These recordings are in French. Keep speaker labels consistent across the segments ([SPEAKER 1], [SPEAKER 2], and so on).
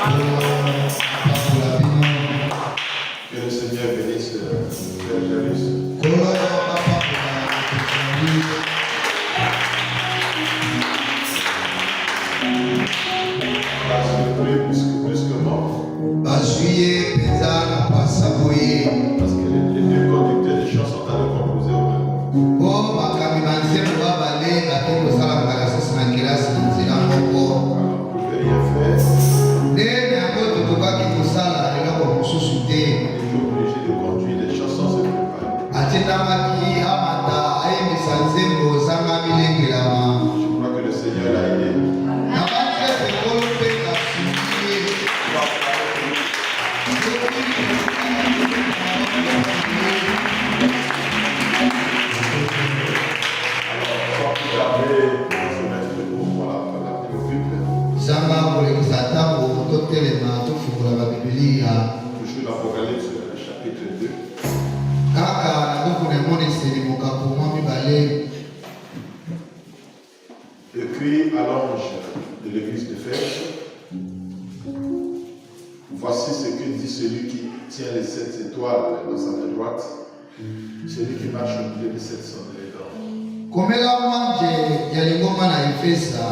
[SPEAKER 1] Que le Seigneur bénisse Frère Jairus. Plus que moi. Parce que les deux conducteurs des chants sont allés composer au même moment. Vous ne pouvez rien faire. On est toujours obligé de conduire des chansons se préparer. Je crois que le Seigneur l'a aidé. Toujours l'Apocalypse, chapitre 2. Écrit à l'ange de l'église d'Éphèse. Voici ce que dit celui qui tient les 7 étoiles dans sa main droite, celui qui marche au milieu des 7 cendres.
[SPEAKER 2] Komela mwanje yalingoma na Efesa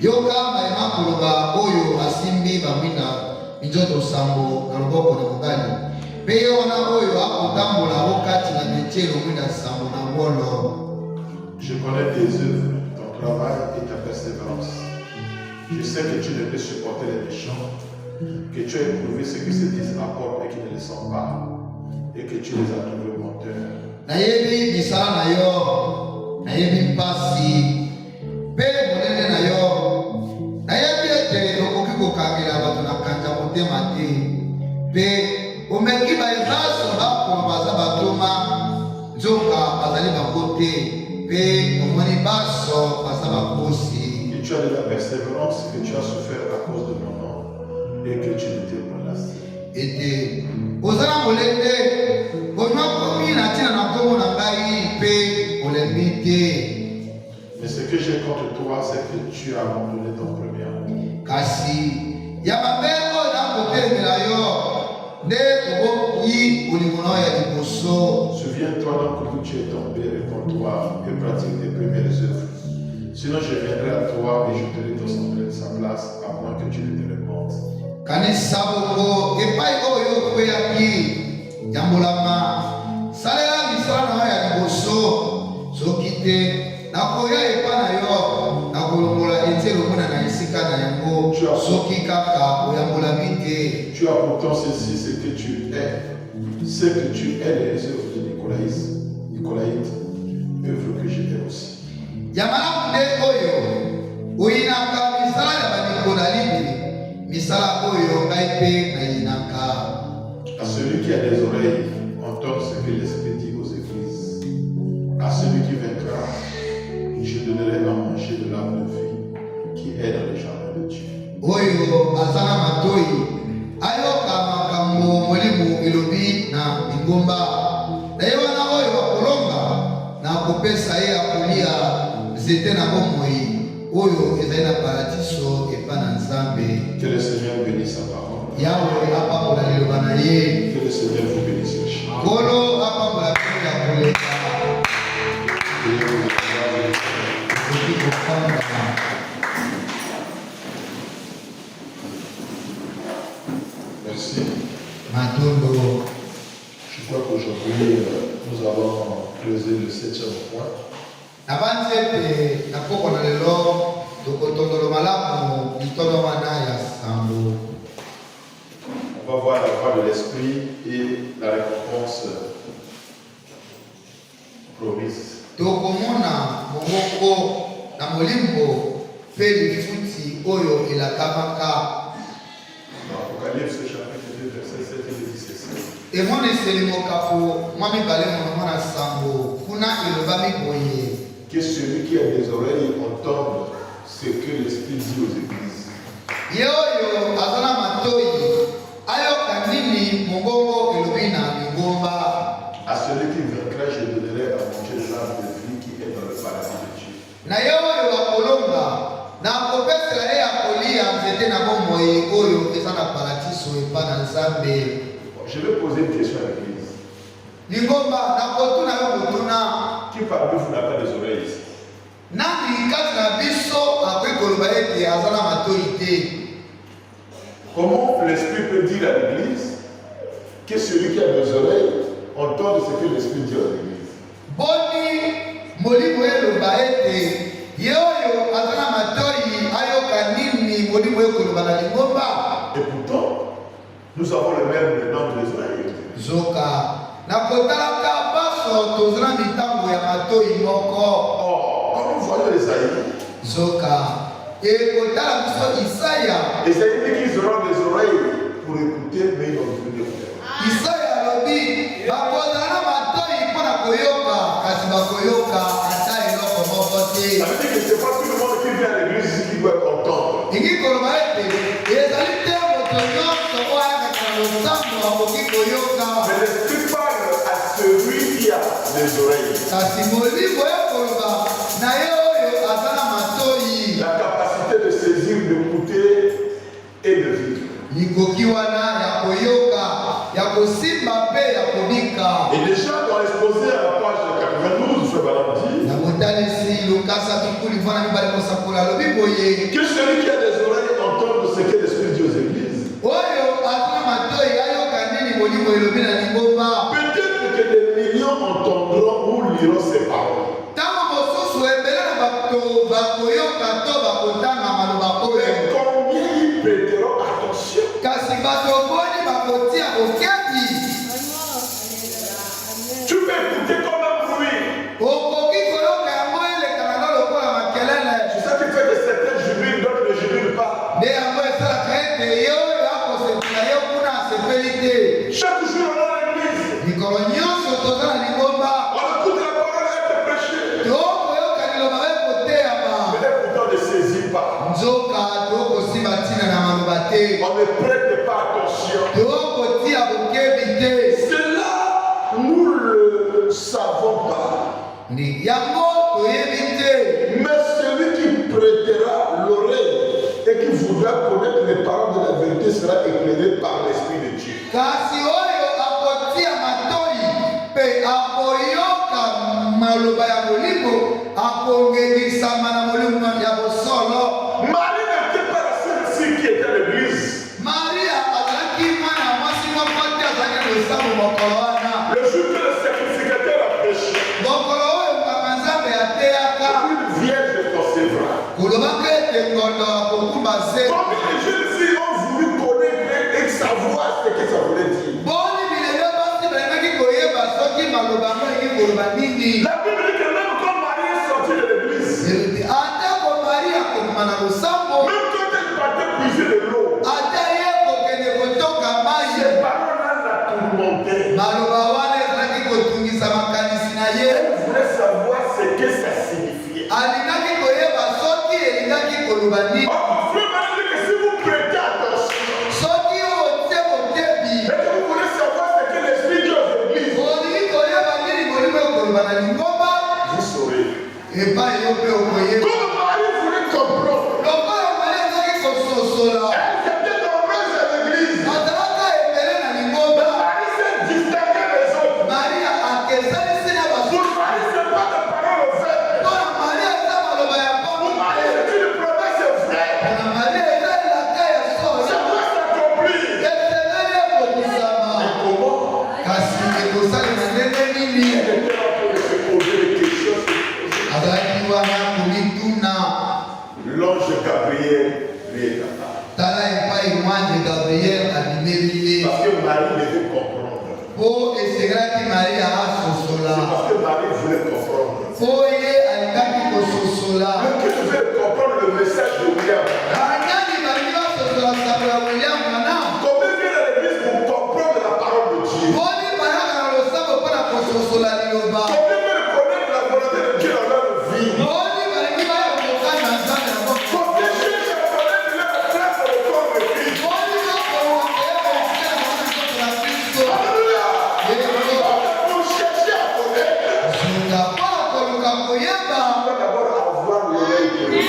[SPEAKER 2] yoka maima kuloba oyo asimbi bamina minjoto sambo na loboko na mobali pe yona oyo akotambola okati na metelo mwina sambo na ngolo.
[SPEAKER 1] Je connais tes œuvres, ton travail et ta persévérance. Je sais que tu ne peux supporter les méchants, que tu as éprouvé ceux qui se disent apôtres et qui ne le sont pas, et que tu les as trouvés menteurs.
[SPEAKER 2] Nayebi misala na yo, nayebi mpasi, pe monene na yo, nayebi ete okoki kokangela bato na kanja motema te, pe omeki baevaso bakoma baza batoma, nzoka bazali bango te, pe omoni baso baza bakosi.
[SPEAKER 1] Que tu as de la persévérance, que tu as souffert à cause de mon nom, et que tu ne t'es pas lassé.
[SPEAKER 2] Ete ozala molende bonwa komi na tina na komo na ngai pe olembi te.
[SPEAKER 1] Mais ce que j'ai contre toi, c'est que tu as abandonné ton premier amour.
[SPEAKER 2] Kasi ya mabe oyo nakotelemela yo nde toboyi olingo na oyo ya liboso.
[SPEAKER 1] Souviens-toi donc où tu es tombé, réponds-toi et pratique tes premières œuvres. Sinon je viendrai à toi et je te redescendrai de sa place, à moins que tu ne te repentes.
[SPEAKER 2] Kanisa bongo epai oyo kweyaki yambolama salela misala na yo ya liboso soki te nakoya epa na yo nakolongola etielo mona na esika na yango soki kaka oyambolami te.
[SPEAKER 1] Tu as pourtant ceci, ce que tu es les œuvres de Nicolaïte, œuvre que j'étais aussi.
[SPEAKER 2] Yamalamu nde oyo oyinaka misala ya banikolaite misala oyo ngai mpe nayinaka.
[SPEAKER 1] À celui qui a des oreilles, entend ce que l'Esprit dit aux églises. À celui qui vaincra, je donnerai à manger de l'arbre de vie qui est dans les jardins de Dieu.
[SPEAKER 2] Oyo azana matoi ayoka makambo molimo elobi na ingomba na ye wana oyo akolonga na kopesa ye akolia nzete na bomoi oyo ezali na paradiso epa na Nzambe.
[SPEAKER 1] Que le Seigneur bénisse sa parole.
[SPEAKER 2] Yawe apambola liloba na ye.
[SPEAKER 1] Que le Seigneur vous bénisse.
[SPEAKER 2] Kolo apambola pete ya koleka.
[SPEAKER 1] Merci.
[SPEAKER 2] Matondo.
[SPEAKER 1] Je crois qu'aujourd'hui, nous allons creuser le 7e point.
[SPEAKER 2] Nabanzi ete nakoko na lelo tokotondolo malamu litono wana ya sambo.
[SPEAKER 1] On va voir la voie de l'esprit et la récompense promise.
[SPEAKER 2] Tokomona mongoko na molimbo pe lifuti oyo elakamaka.
[SPEAKER 1] Apocalypse chapitre 2 verset 7 et 17.
[SPEAKER 2] Emoniseli mokapo mwami bale mwana sambo kuna elobami boye.
[SPEAKER 1] Que celui qui a des oreilles entende ce que l'Esprit dit aux églises.
[SPEAKER 2] Yoyo azana matoi ayoka nini mongongo elobi na lingomba.
[SPEAKER 1] À celui qui vaincra, je donnerai à manger de l'arbre de vie qui est dans le paradis de Dieu.
[SPEAKER 2] Na yoyo akolonga na kopesela ye akolia nzete
[SPEAKER 1] Je vais poser une question à l'église. Qui parmi vous n'a pas des oreilles ici? Comment l'Esprit peut dire à l'église que celui qui a des oreilles entend ce que l'Esprit dit à l'église? Et pourtant, nous avons le même nombre des oreilles. Quand nous voyons Esaïe, Esaïe dit qu'ils auront des oreilles pour écouter, mais ils n'ont plus de cœur. Ça veut dire que ce n'est pas tout le monde qui vient à l'église qui doit entendre. Mais l'Esprit parle à celui qui a des oreilles. La capacité de saisir, d'écouter et de vivre. Et déjà dans l'exposé à la page 92, je dit que celui qui a des oreilles entende ce que l'Esprit dit aux églises. Peut-être que des millions entendront ou liront ces paroles. Mais combien ils prêteront attention? Tu peux écouter comme un bruit. C'est ça qui fait que certains jubilent, d'autres ne jubilent pas. Chaque jour on a l'église. On écoute la parole être prêchée. Mais pourtant on ne saisit pas. On ne prête pas attention. Cela, nous ne le savons pas. Mais celui qui prêtera l'oreille et qui voudra connaître les paroles de la vérité sera éclairé par l'Esprit de Dieu. Marie n'était pas la seule fille qui était à l'église. Le jour que le sacrificateur a prêché, une vierge concevra. Combien de jeunes filles ont voulu connaître et savoir ce que ça voulait dire? La Bible dit que même quand Marie est sortie de l'église, même quand elle partait puiser de l'eau, ces paroles-là la tourmentaient. Elle voulait savoir ce que ça signifiait. Mon frère m'a dit que si vous prêtez attention, et que vous voulez savoir ce que l'Esprit dit aux églises, vous saurez. Comme Marie voulait comprendre, elle était nombreuse à l'église. Marie s'est distinguée des autres. Pour Marie, ce n'est pas de parole faite. Pour Marie, c'est une promesse vraie. Ça doit s'accomplir. Mais comment? Elle était là pour se poser des questions. L'ange Gabriel lui est capable. Parce que Marie devait comprendre. C'est parce que Marie voulait comprendre. Mais que devait comprendre le message de William. Combien vient à l'église pour comprendre la parole de Dieu? Combien veulent connaître la volonté de Dieu dans leur vie? Combien cherchent à connaître leur place dans le corps de Christ? Alléluia! Pour chercher à connaître, on doit d'abord avoir l'oreille de Dieu.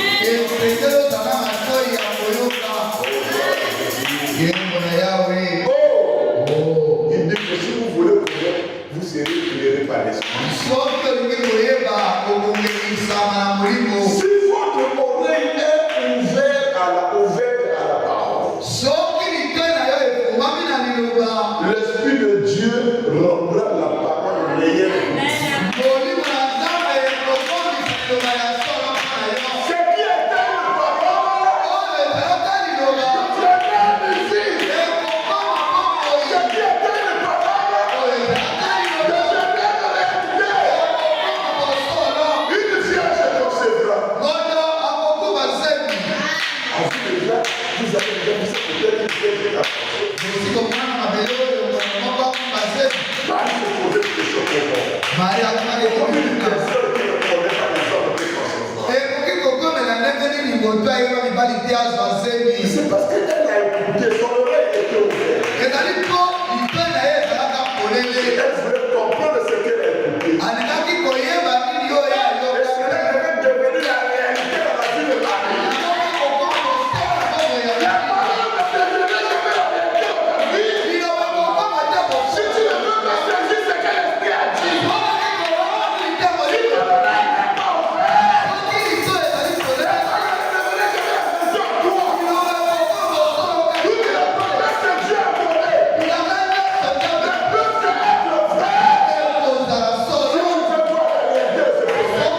[SPEAKER 1] C'est parce qu'elle a écouté, son oreille était ouverte. Elle voulait comprendre ce qu'elle a écouté. Et cela devait devenir la réalité dans la vie de Marie. La parole de Dieu devait devenir la réalité dans ta vie. Si tu ne veux pas saisir ce que l'Esprit a dit, si ton oreille n'est pas ouverte, la parole ne devenait que la maison en toi. Tout est la promesse que Dieu a donnée. La preuve que être vrai. Si tu veux voir la réalité de ce prophète,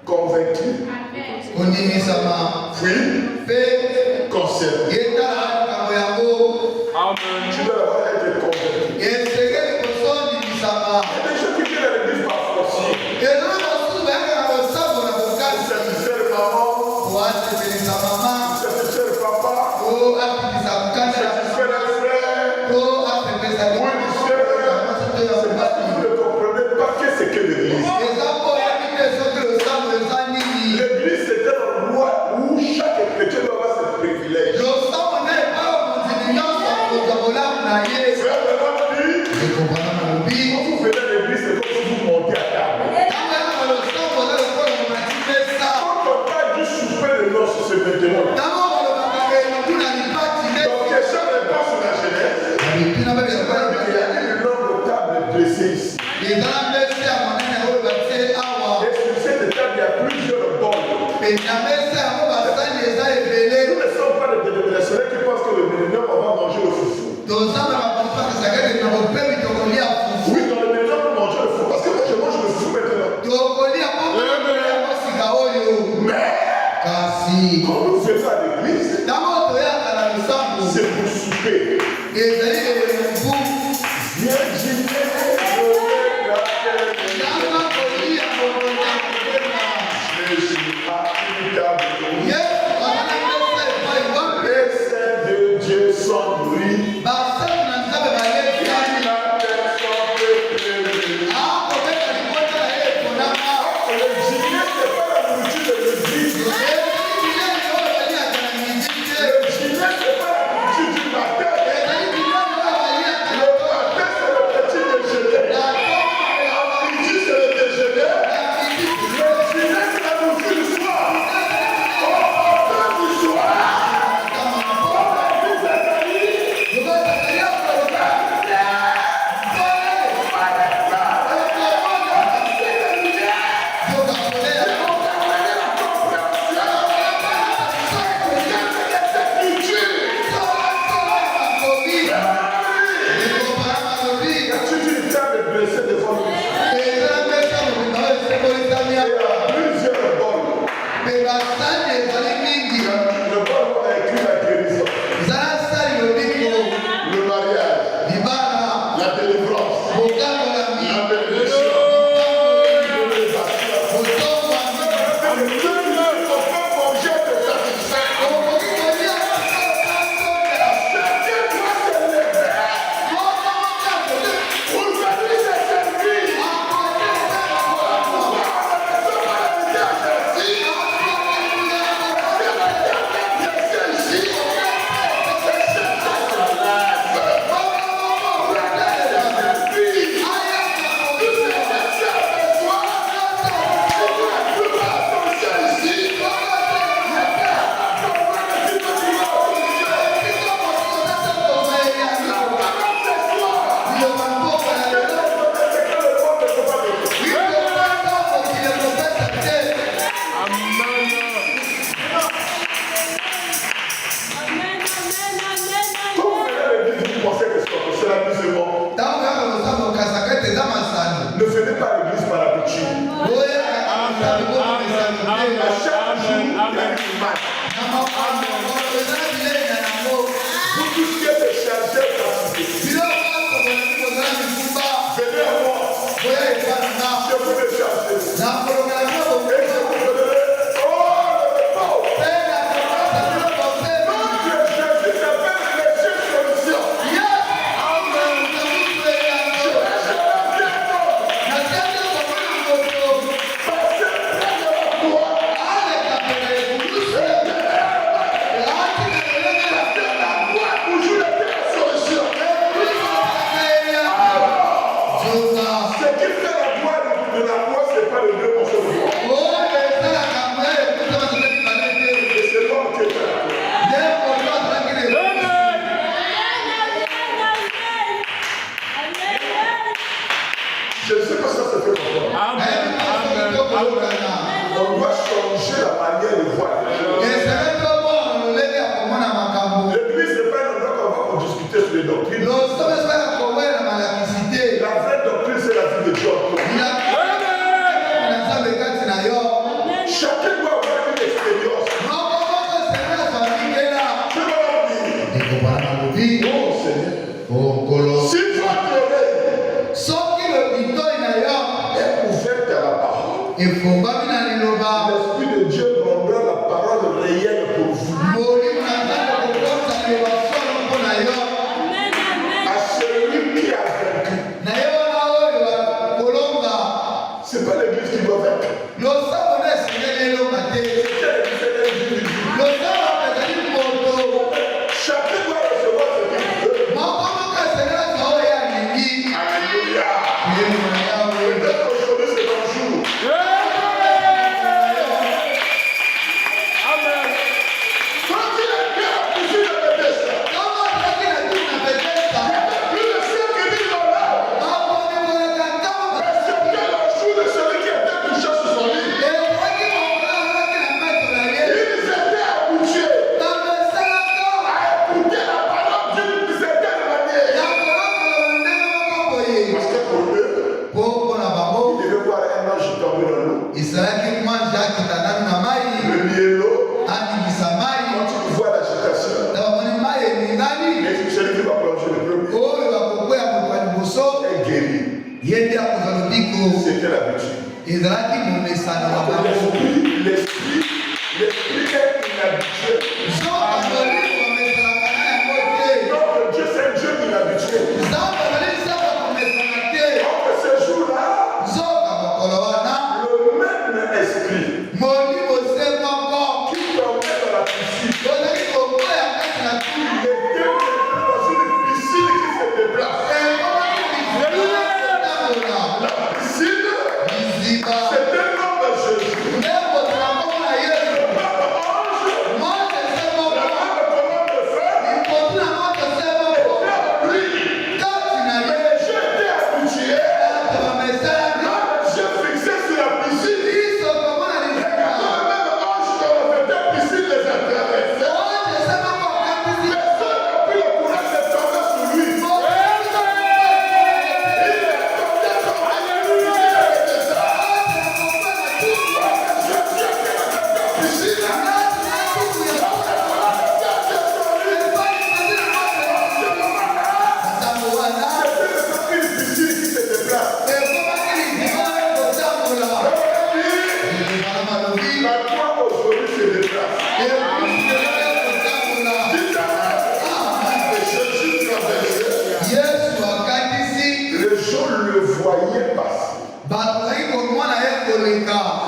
[SPEAKER 1] convaincu, puis concerné. Tu dois d'abord être convaincu. Il y a des gens qui viennent à l'église par force. Ils satisfaient le maman, ils satisfaient le papa, ils satisfaient le frère, ou une soeur. C'est parce que vous ne comprenez pas qu'est-ce que l'église. L'église, c'est un endroit où chaque chrétien doit avoir ce privilège. Frère Bernard dit, quand vous venez à l'église, c'est comme si vous montez à table. Quand on parle du souper de noces, c'est maintenant. Donc, question de pas sur la jeunesse. Il y a une longue table dressée ici. Et sur cette table, il y a plusieurs bols. Nous ne sommes pas des dénominationnels qui pensent que le millénaire, on va manger le foufou. Oui, dans le millénaire, on mange le foufou. Parce que moi, je mange le foufou maintenant. Mais, quand nous faisons ça à l'église, c'est pour souper. Viens dîner, je suis à une table de les saints de Dieu sont nourris. La personne peut pleurer. Le dîner, ce n'est pas la nourriture de l'église. Le dîner, ce n'est pas la nourriture du matin. On doit changer la manière de voir. L'église n'est pas un endroit qu'on va pour discuter sur les doctrines. La vraie doctrine, c'est la vie de Dieu. Chacun doit avoir une expérience. Oh Seigneur. Si toi tu est ouverte à la parole, l'Esprit de Dieu rendra la parole réelle pour vous. À celui qui a vaincu. C'est pas l'église qui doit vaincre. Chacun doit recevoir ce qu'il veut. Alléluia. Peut-être aujourd'hui c'est ton jour. Amen. Quand il a bien accouché de Bethesda, plus de ceux qui vivent dans l'âme, acceptaient le jour de celui qui était touché sur son lit. Ils étaient habitués à écouter la parole d'une certaine manière. Parce que pour eux, ils devaient voir un ange tomber dans l'eau. Le mielo, quand tu vois l'agitation, et celui qui va plonger le premier est guéri. C'était l'habitude. L'esprit est inhabitué. Notre Dieu, c'est un Dieu inhabitué. Donc ce jour-là, le même esprit qui tombait dans la piscine était dans une piscine qui se déplace. La piscine, c'est un nom de Jésus. Le même ange, la même colonne de feu, était en lui. Mais j'étais habitué. Quand je fixais sur la piscine, et quand le même ange dans la piscine les intéressait, personne n'a pris le courage de tomber sur lui. Il est tombé sur la les gens le voyaient passer,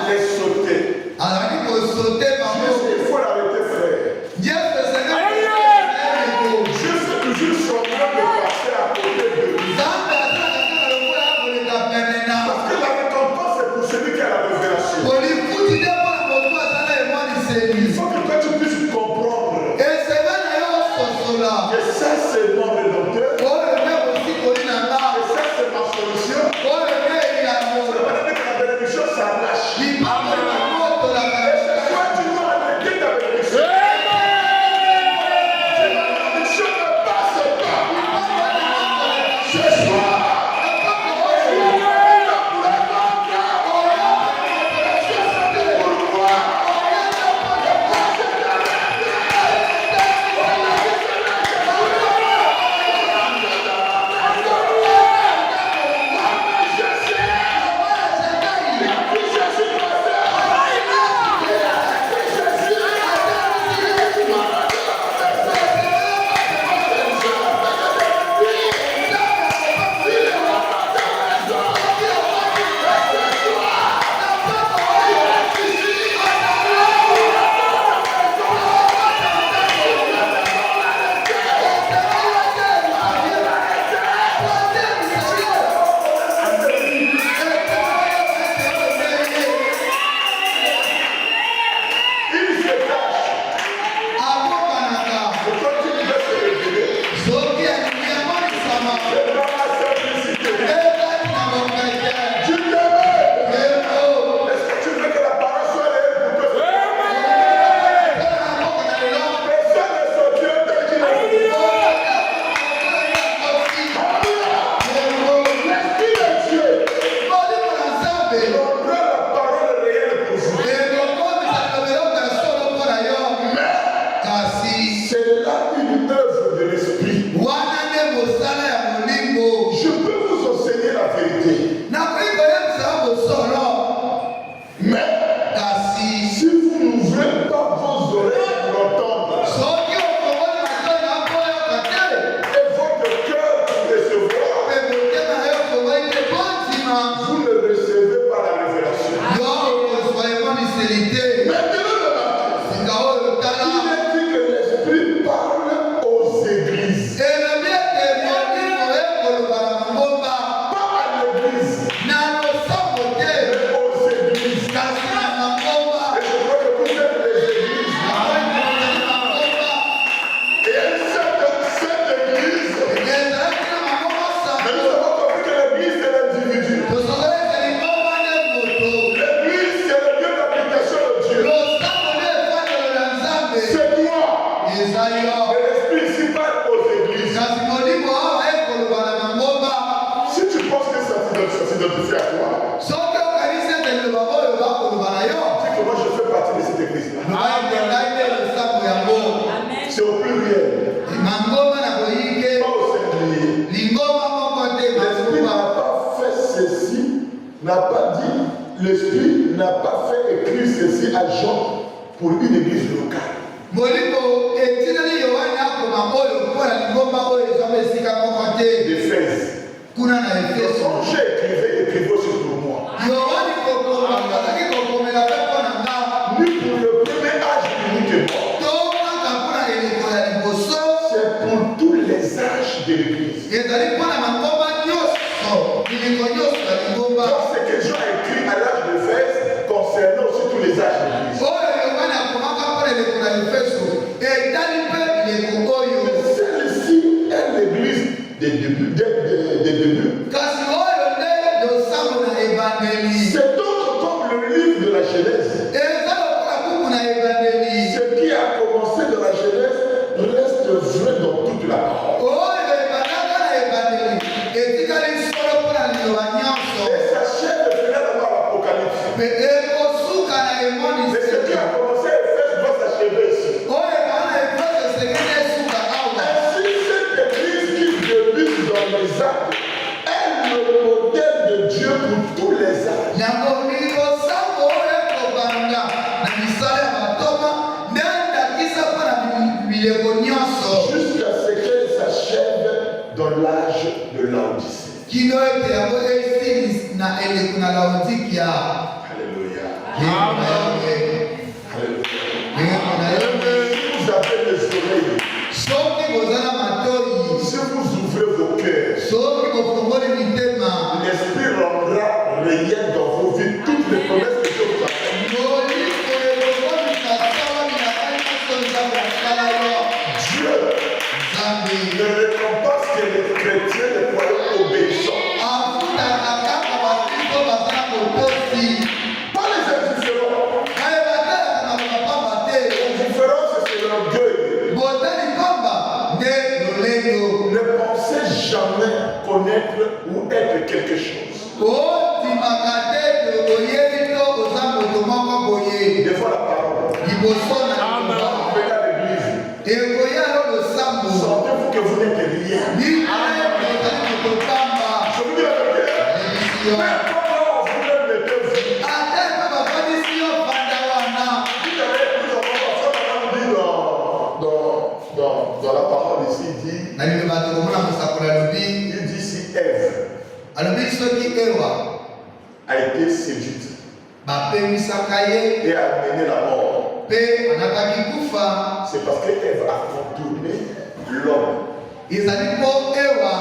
[SPEAKER 1] les sauter. Il faut l'arrêter, frère. Dieu fait toujours son de passer à côté de lui. Parce que la récompense c'est pour celui qui a la révélation. Il faut que toi tu puisses comprendre que ça c'est mon rédempteur, que ça c'est ma solution. Ça veut dire que la bénédiction s'arrache. Mais
[SPEAKER 2] kasi
[SPEAKER 1] si vous n'ouvrez pas vos oreilles pour l'entendre
[SPEAKER 2] soki okoboli matoi na koyoka te
[SPEAKER 1] et votre cœur pour recevoir,
[SPEAKER 2] mpe motema na yo okoboli te bondima
[SPEAKER 1] vous ne recevez pas la révélation.
[SPEAKER 2] yo okozwa emoniseli te
[SPEAKER 1] Maintenant, le matin,
[SPEAKER 2] sika oyo tala
[SPEAKER 1] il est dit que l'Esprit parle aux églises,
[SPEAKER 2] elobi ete molimo ekoloba na mangomba
[SPEAKER 1] pas à l'église,
[SPEAKER 2] na losambo te
[SPEAKER 1] mais aux églises.
[SPEAKER 2] kasi na mangomba
[SPEAKER 1] Et je crois que vous êtes les églises.
[SPEAKER 2] aoikolona na mangomba
[SPEAKER 1] Et cette église,
[SPEAKER 2] ezalaki na mangomba
[SPEAKER 1] mais nous
[SPEAKER 2] sango
[SPEAKER 1] avons compris que l'église c'est l'individu.
[SPEAKER 2] tosongoli ete lingomba nde moto
[SPEAKER 1] L'église c'est le lieu d'application de Dieu.
[SPEAKER 2] losambo nde efandelo na nzambe
[SPEAKER 1] C'est toi.
[SPEAKER 2] eza yo
[SPEAKER 1] Mais l'Esprit ici parle aux églises.
[SPEAKER 2] kasi molimo awa ekoloba na mangomba
[SPEAKER 1] Si tu penses que ça s'identifie à toi,
[SPEAKER 2] soki okanisi ete liloba oyo bakoloba na yo
[SPEAKER 1] dis que moi je fais partie de cette église-là.
[SPEAKER 2] loba ete ngai nde losambo yango
[SPEAKER 1] C'est au pluriel,
[SPEAKER 2] mangomba na koyike
[SPEAKER 1] pas au singulier.
[SPEAKER 2] lingomba moko te
[SPEAKER 1] L'Esprit n'a
[SPEAKER 2] mangomba
[SPEAKER 1] pas fait ceci, n'a pas dit, l'Esprit n'a pas fait écrire ceci à Jean pour une église locale.
[SPEAKER 2] molimo etineli yohane akoma oyo mpona lingomba oyo ezwama esika moko te
[SPEAKER 1] D'Éphèse.
[SPEAKER 2] kuna na efeso
[SPEAKER 1] J'ai écrivé aussi pour moi.
[SPEAKER 2] yohane kokoma azalaki kokomela mpe mpo na nga
[SPEAKER 1] Ni pour le premier âge unique et mort.
[SPEAKER 2] to kaka mpona eleko ya liboso
[SPEAKER 1] C'est pour tous les âges de l'église.
[SPEAKER 2] ezali mpona mangomba nyonso mileko nyonso ya lingomba
[SPEAKER 1] Donc ce que Jean a écrit à l'âge d'Éphèse concernant aussi tous les âges de l'église.
[SPEAKER 2] oyo yohane akomaka mpona eleko na efeso etali mpe bileko oyo
[SPEAKER 1] Celle-ci est l'église des débuts.
[SPEAKER 2] kasi oyo nde losambo na ebandeli
[SPEAKER 1] C'est d'autres comme le livre de la Genèse.
[SPEAKER 2] eza lokola kuku na ebandeli
[SPEAKER 1] Ce qui a commencé dans la Genèse reste vrai dans toute la parole.
[SPEAKER 2] oyo ebandaka na ebandeli etikali solo mpona liloba nyonso
[SPEAKER 1] Et sa chaîne finalement à l'Apocalypse.
[SPEAKER 2] mpe ekosuka na
[SPEAKER 1] Mais
[SPEAKER 2] emonisi
[SPEAKER 1] ce qui a commencé à Éphèse doit s'achever ici.
[SPEAKER 2] oyo ebaa na efeso esengeli esuka awa
[SPEAKER 1] Ainsi, cette église qui débute dans les actes est le modèle de Dieu pour tous les âges.
[SPEAKER 2] yango lilosambo oyo ekobanda na misala ya batoma nde ndakisa mpona bileko nyonso
[SPEAKER 1] Jusqu'à ce qu'elle s'achève dans l'âge de l'Odyssée.
[SPEAKER 2] kino ete yango esili na eleko na laodikia
[SPEAKER 1] Alléluia.
[SPEAKER 2] yeko na yawe
[SPEAKER 1] Alléluia.
[SPEAKER 2] yeko na yawe
[SPEAKER 1] Si vous avez les oreilles,
[SPEAKER 2] soki boza na matoi
[SPEAKER 1] si vous ouvrez vos cœurs,
[SPEAKER 2] soki bofongoli mitema
[SPEAKER 1] l'Esprit rendra réel dans vos vies toutes les promesses que Dieu vous a faites.
[SPEAKER 2] molimo ekokomisa salami na ngai nyonso nzambe asala yo
[SPEAKER 1] Dieu
[SPEAKER 2] nzambe
[SPEAKER 1] ne récompense que les chrétiens, les croyants obéissants.
[SPEAKER 2] afutaka kaka bakristo baza na botosi
[SPEAKER 1] Pas les indifférents.
[SPEAKER 2] kaye batalaka na bapamba te
[SPEAKER 1] L'indifférence, c'est l'orgueil.
[SPEAKER 2] botali pamba nde lolendo
[SPEAKER 1] Ne pensez jamais connaître ou être quelque chose.
[SPEAKER 2] otimaka te ete oyebi to oza moto moko boye
[SPEAKER 1] Devant la parole.
[SPEAKER 2] liboso na liloba
[SPEAKER 1] Venez à l'église.
[SPEAKER 2] ekoya lo losambo
[SPEAKER 1] Sentez-vous que vous n'êtes rien.
[SPEAKER 2] ninaye ozali moto pamba
[SPEAKER 1] Je vous dis la vérité.
[SPEAKER 2] ebisi yo
[SPEAKER 1] Mais comment vous-même mettez-vous?
[SPEAKER 2] ata mpe bafandisi yo fanda wana
[SPEAKER 1] Vous avez dit dans la parole ici, il
[SPEAKER 2] na liloba tokomona mosakola alobi
[SPEAKER 1] dit si Ève
[SPEAKER 2] alobi soki ewa
[SPEAKER 1] a été séduite
[SPEAKER 2] bapemisaka ye
[SPEAKER 1] et a amené la mort,
[SPEAKER 2] mpe anataki kufa
[SPEAKER 1] c'est parce que Ève a contourné l'homme,
[SPEAKER 2] ezali mpo ewa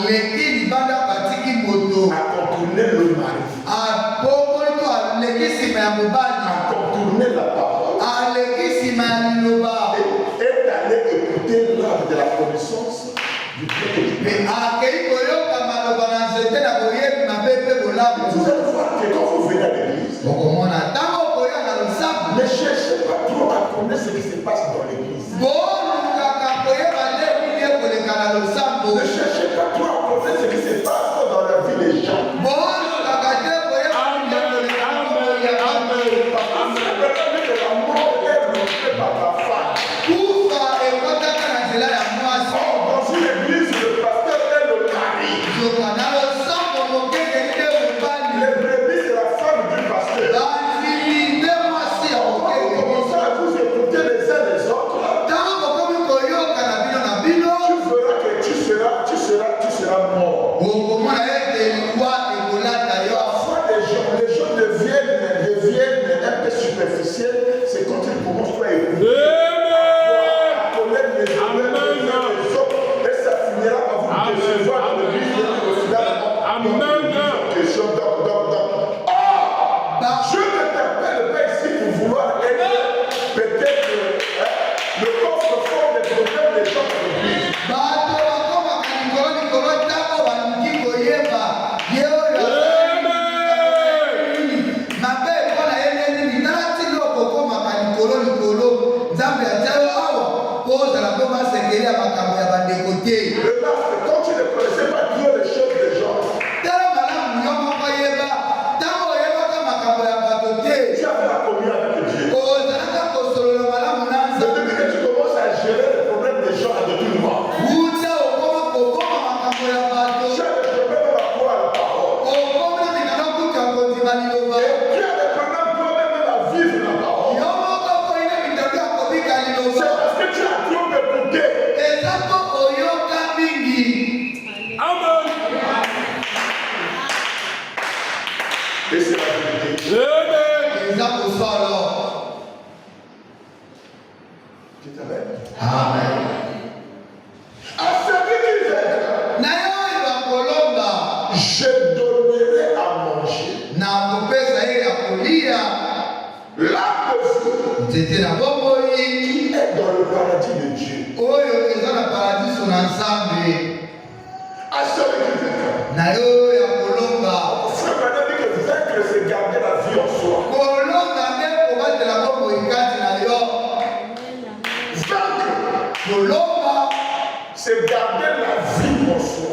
[SPEAKER 2] aleki libanda batiki moto
[SPEAKER 1] a contourné le mari,
[SPEAKER 2] apomoli to aleki nsima ya mobali
[SPEAKER 1] a contourné la parole
[SPEAKER 2] aleki nsima ya liloba
[SPEAKER 1] et est allé écouter l'arbre de la connaissance du bien et du
[SPEAKER 2] mpe
[SPEAKER 1] mal.
[SPEAKER 2] akei koyoka maloba na nzete na koyebi mabe mpe bolamu
[SPEAKER 1] Vous allez voir que quand vous venez à l'église,
[SPEAKER 2] okomona ntango okoya na losambo
[SPEAKER 1] ne cherchez pas trop à connaître ce qui se passe dans l'église.
[SPEAKER 2] bolukaka koyeba nde nini ekoleka na losambo
[SPEAKER 1] Ne cherchez pas trop à connaître ce qui se passe dans la vie des gens.
[SPEAKER 2] bolukaka te koyeba nini ekoleka na mokolo ya bato
[SPEAKER 1] Que la mort est montrée par la femme.
[SPEAKER 2] kufa ekotaka na nzela ya mwasi
[SPEAKER 1] Or, dans une église, le pasteur est le mari.
[SPEAKER 2] zoka na losambo mokeke nde mobali
[SPEAKER 1] Le deviennent un peu superficielles, c'est quand ils commencent à écouter, à connaître les autres, et ça finira par vous décevoir dans le but au final. Question je ne t'appelle pas ici pour vouloir aider peut-être le coffre-fort des problèmes des gens de l'église. Quand tu ne connaissais pas Dieu, les choses des gens, tu avais la communion avec Dieu. C'est depuis que tu commences à gérer les problèmes des gens à de tout moment. Tu as des problèmes à croire à la parole. Et tu as des problèmes toi-même à vivre la parole. C'est parce que tu as trop écouté. Et c'est la vérité. Tu t'arrêtes.
[SPEAKER 2] Amen.
[SPEAKER 1] À celui qui vaincra, je donnerai à manger l'arbre de vie qui est dans le paradis de Dieu. À celui qui vaincra. Frère Branham dit que vaincre, c'est garder la vie en soi. Vaincre, c'est garder la vie en soi.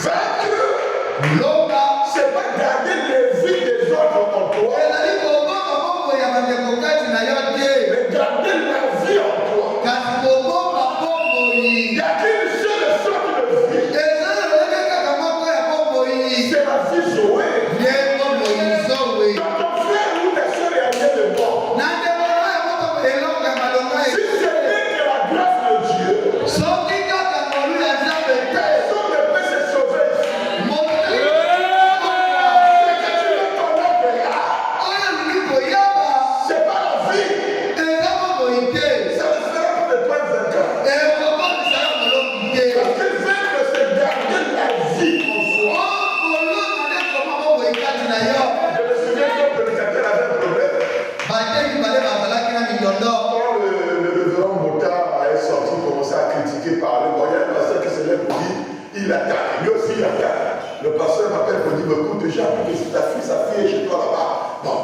[SPEAKER 1] Vaincre, c'est pas garder les vies des autres en toi, mais garder la vie en toi. Il n'y a qu'une seule sorte de vie, c'est la vie Zoé. Quand ton frère ou ta soeur est allé de mort, si ce n'est que la grâce de Dieu, personne ne peut se sauver ici. C'est pas la vie. Ça ne sera pas de toi vainqueur. Parce que vaincre, c'est garder la vie en soi. Je me souviens quand le prédicateur avait un problème. Quand le révérend Mota est sorti, commençait à critiquer, parler, bon, il y a un pasteur qui se lève pour dire, il attaque, lui aussi il attaque. Le pasteur m'appelle pour dire, écoute, j'ai appris que c'est ta fille, sa fille est chez toi là-bas. Bon,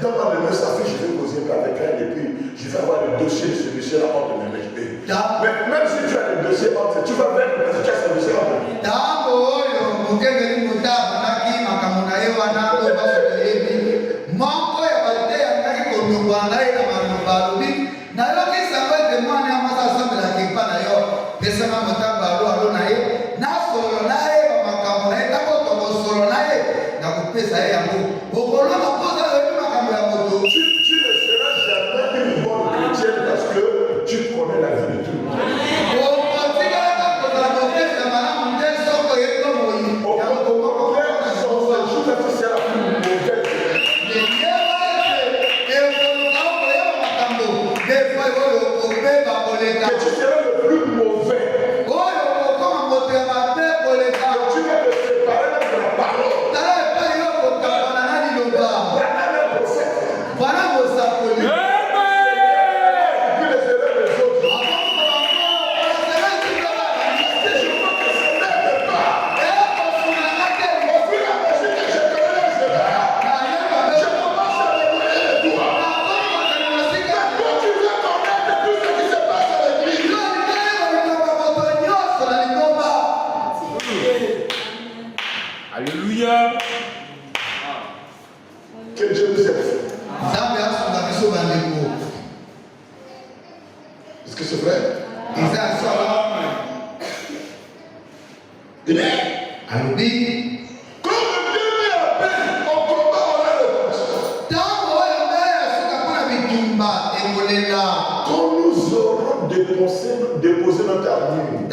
[SPEAKER 1] donne-moi le nom de sa fille, je vais causer avec elle et puis je vais avoir le dossier de ce monsieur-là entre mes mains. Mais même si tu as le dossier entre, tu vas faire parce que tu as ce dossier entre. Tu ne seras jamais une bonne chrétienne parce que tu connais la vie de tout le monde. Au contraire, son jour, c'est la plus mauvaise. Que tu seras le plus mauvais. Que tu vas te séparer de la parole. Branham est prophète. Puis les élèves des autres. Je vois que ce n'est pas. Au fur et à mesure que je connais les élèves, je commence à l'éloigner de toi. Mais quand tu veux connaître tout ce qui se passe à l'église,
[SPEAKER 3] Alléluia.
[SPEAKER 1] que Dieu nous aide. Est-ce que c'est vrai? Comme le dernier appel au combat, on a réponse. Quand nous aurons déposé notre armure,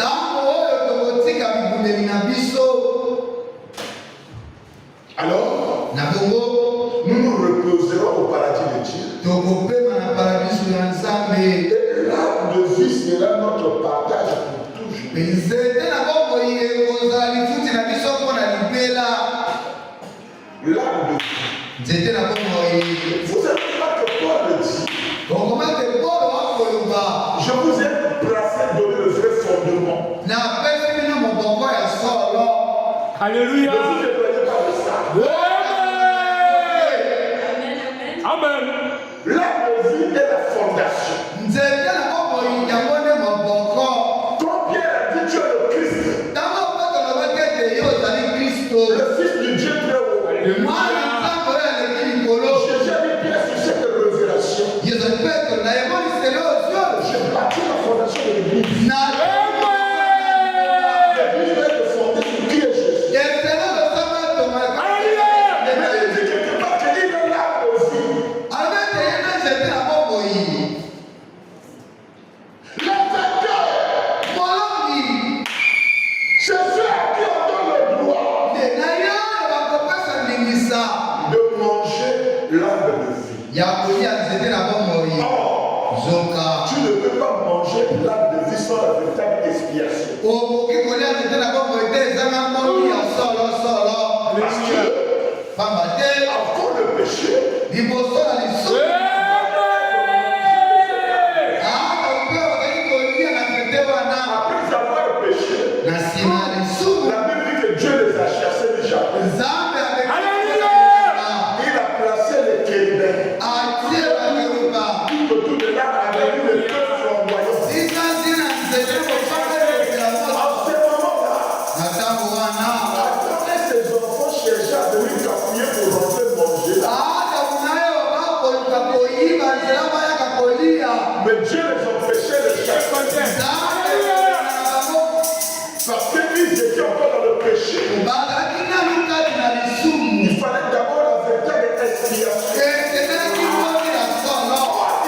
[SPEAKER 1] Alors,
[SPEAKER 2] na bongo
[SPEAKER 1] nous nous reposerons au paradis de Dieu.
[SPEAKER 2] tokopema na paradiso ya nzambe.
[SPEAKER 1] Et l'arbre de vie sera notre partage pour toujours.
[SPEAKER 2] nzete na bongo ekozala lifuti na biso mpona libela.
[SPEAKER 1] L'arbre de vie.
[SPEAKER 2] nzete na bongo
[SPEAKER 1] Vous savez pas que Paul le dit.
[SPEAKER 2] okomate polo wakoloba
[SPEAKER 1] Je vous ai placé, donné le vrai fondement.
[SPEAKER 2] na pesi bino mobongo ya solo.
[SPEAKER 3] Alléluia.
[SPEAKER 1] Ne vous éloignez pas de ça.
[SPEAKER 3] Amen.
[SPEAKER 1] L'arbre de vie est la fondation.
[SPEAKER 2] nzete na bongo yango nde mobongo.
[SPEAKER 1] Quand Pierre a dit tu es le Christ,
[SPEAKER 2] ntango poto lobaki ete yo ozali kristo
[SPEAKER 1] le Fils du Dieu très haut,
[SPEAKER 2] mwana nzambe oyo aleki likolo.
[SPEAKER 1] j'ai jamais Pierre sur cette révélation.
[SPEAKER 2] yesu petro na yemoniseli ozio
[SPEAKER 1] J'ai bâti la fondation de l'église.
[SPEAKER 2] na
[SPEAKER 1] L'église va être fondée sur qui est Jésus.
[SPEAKER 2] eselo losama tomaka.
[SPEAKER 1] Mais il dit quelque part qu'il est l'arbre de vie.
[SPEAKER 2] alobete ye na nzete na bongo yi
[SPEAKER 1] Le vainqueur,
[SPEAKER 2] molongi
[SPEAKER 1] c'est ceux à qui on donne le droit
[SPEAKER 2] nde na yo bakopesa ndingisa
[SPEAKER 1] de manger l'arbre de vie.
[SPEAKER 2] ya kolia nzete na bongo yi
[SPEAKER 1] Or,
[SPEAKER 2] zoka.
[SPEAKER 1] tu ne peux pas manger l'arbre de vie sans la véritable expiation.
[SPEAKER 2] okoki kolia nzete na bongo ete ezanga mbongi ya solosolo.
[SPEAKER 1] Parce que
[SPEAKER 2] pamba te
[SPEAKER 1] avant le péché,
[SPEAKER 2] liboso na lisumu ata mpe ozali kolia na nzete wana
[SPEAKER 1] après avoir péché,
[SPEAKER 2] na nsima ya lisumu
[SPEAKER 1] la Bible dit que Dieu les a chassés déjà.
[SPEAKER 2] nzambe
[SPEAKER 3] Alléluia.
[SPEAKER 1] Il a placé les chérubins
[SPEAKER 2] atie bakeruba
[SPEAKER 1] tout autour de l'arbre avec le feu flamboyant.
[SPEAKER 2] ikanzi na nzete kofangelekela moto.
[SPEAKER 1] En ce moment-là,
[SPEAKER 2] na ntango wana
[SPEAKER 1] Adam et ses enfants cherchaient à venir cafouiller pour rentrer manger là.
[SPEAKER 2] adamu naye bakoluka koyiba nzela bayaka kolia.
[SPEAKER 1] Mais Dieu les empêchait de chasser
[SPEAKER 2] nzambe na bango
[SPEAKER 1] parce qu'ils étaient encore dans le péché.
[SPEAKER 2] bazalaki nanu kati na lisumu.
[SPEAKER 1] Il fallait d'abord la véritable expiation.
[SPEAKER 2] ezelaki mbongi ya solo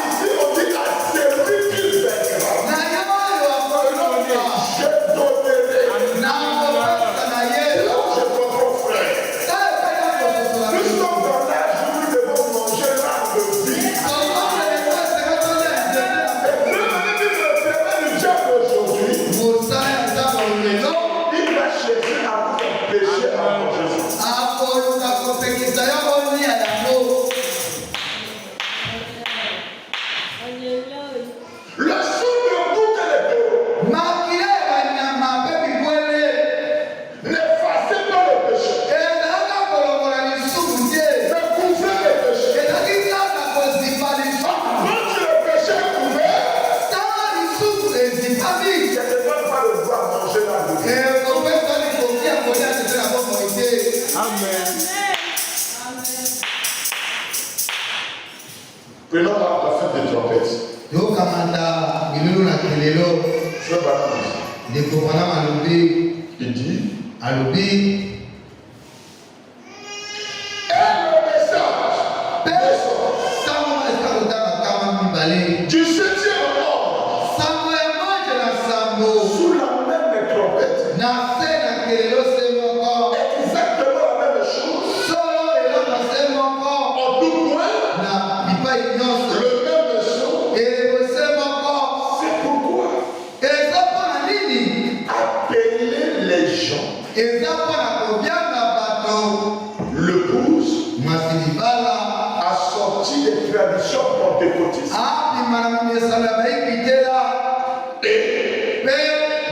[SPEAKER 1] Ici, on dit à celui qui vaincra,
[SPEAKER 2] na ye oyo akoloka
[SPEAKER 1] je donnerai.
[SPEAKER 2] na kopesa na ye.
[SPEAKER 1] C'est là où je comprends, frère.
[SPEAKER 2] tala epai ya kososola
[SPEAKER 1] Nous
[SPEAKER 2] biso.
[SPEAKER 1] sommes dans l'âge où nous devons manger l'arbre de vie. Le ennemi me permet du diable aujourd'hui. Il va chercher à vous empêcher à manger ça. Le souffle de toutes les taureaux. N'effacez pas le péché. Ne couvrez le péché. Quand le péché est couvert, quelque part ne pas le voir manger l'arbre de vie.
[SPEAKER 3] Amen.
[SPEAKER 1] Prenons la fête des trompettes.
[SPEAKER 2] yokamata milulu na kelelo
[SPEAKER 1] Frère Baptiste,
[SPEAKER 2] ndeko mwana malobi
[SPEAKER 1] il dit,
[SPEAKER 2] alobi
[SPEAKER 1] et le message
[SPEAKER 2] mpe sango esika kotaka kama mibale
[SPEAKER 1] du septième ordre,
[SPEAKER 2] sango ya moja na sango
[SPEAKER 1] sous la même trompette,
[SPEAKER 2] na se na kelelo se moko
[SPEAKER 1] exactement la même chose,
[SPEAKER 2] solo eloko se moko
[SPEAKER 1] en tout point,
[SPEAKER 2] na bipai nyonso
[SPEAKER 1] le même son.
[SPEAKER 2] eleko se moko.
[SPEAKER 1] C'est pourquoi
[SPEAKER 2] eza mpona nini?
[SPEAKER 1] appeler les gens,
[SPEAKER 2] eza mpona kobianga bato
[SPEAKER 1] l'épouse,
[SPEAKER 2] mwasi libala
[SPEAKER 1] assortie des traditions pentecôtistes
[SPEAKER 2] abima na mamiesalo ya bayikitela
[SPEAKER 1] et
[SPEAKER 2] mpe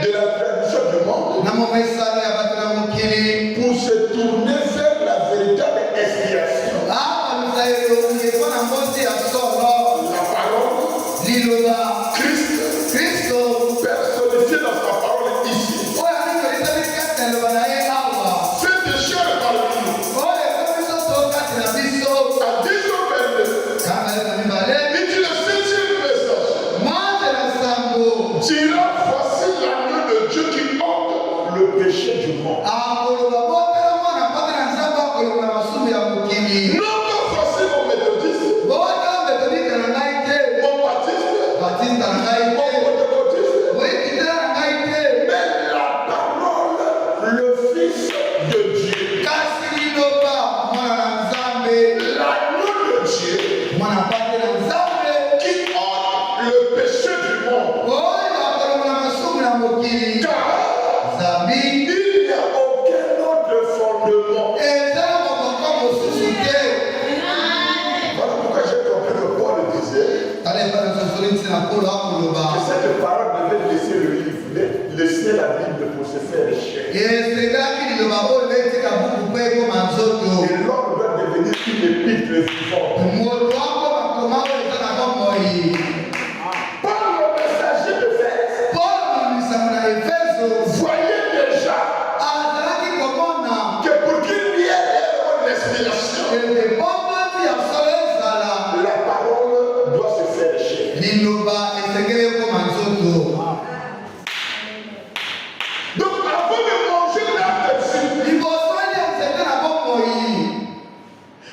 [SPEAKER 1] de la tradition du monde
[SPEAKER 2] na momesalo ya bato na mokili
[SPEAKER 1] pour se tourner vers la véritable expiation.
[SPEAKER 2] abalusa elongi mpona mbosi ya solo
[SPEAKER 1] La parole,
[SPEAKER 2] liloba
[SPEAKER 1] Christ,
[SPEAKER 2] kristo
[SPEAKER 1] personnifié dans sa parole ici.
[SPEAKER 2] oyo amikolisa kati na liloba na ye awa
[SPEAKER 1] C'est de chair parmi nous.
[SPEAKER 2] oyo ekomi soso kati na biso
[SPEAKER 1] À 10h22,
[SPEAKER 2] kanga leka mibale
[SPEAKER 1] il dit le septième message. cette parole devait laisser le livre, laisser la Bible pour se faire chair. Et l'homme doit devenir une épître vivante. Paul, le messager de Éphèse, voyait déjà que pour qu'il y ait une inspiration, la parole doit se faire chair. Donc avant de manger là-dessus,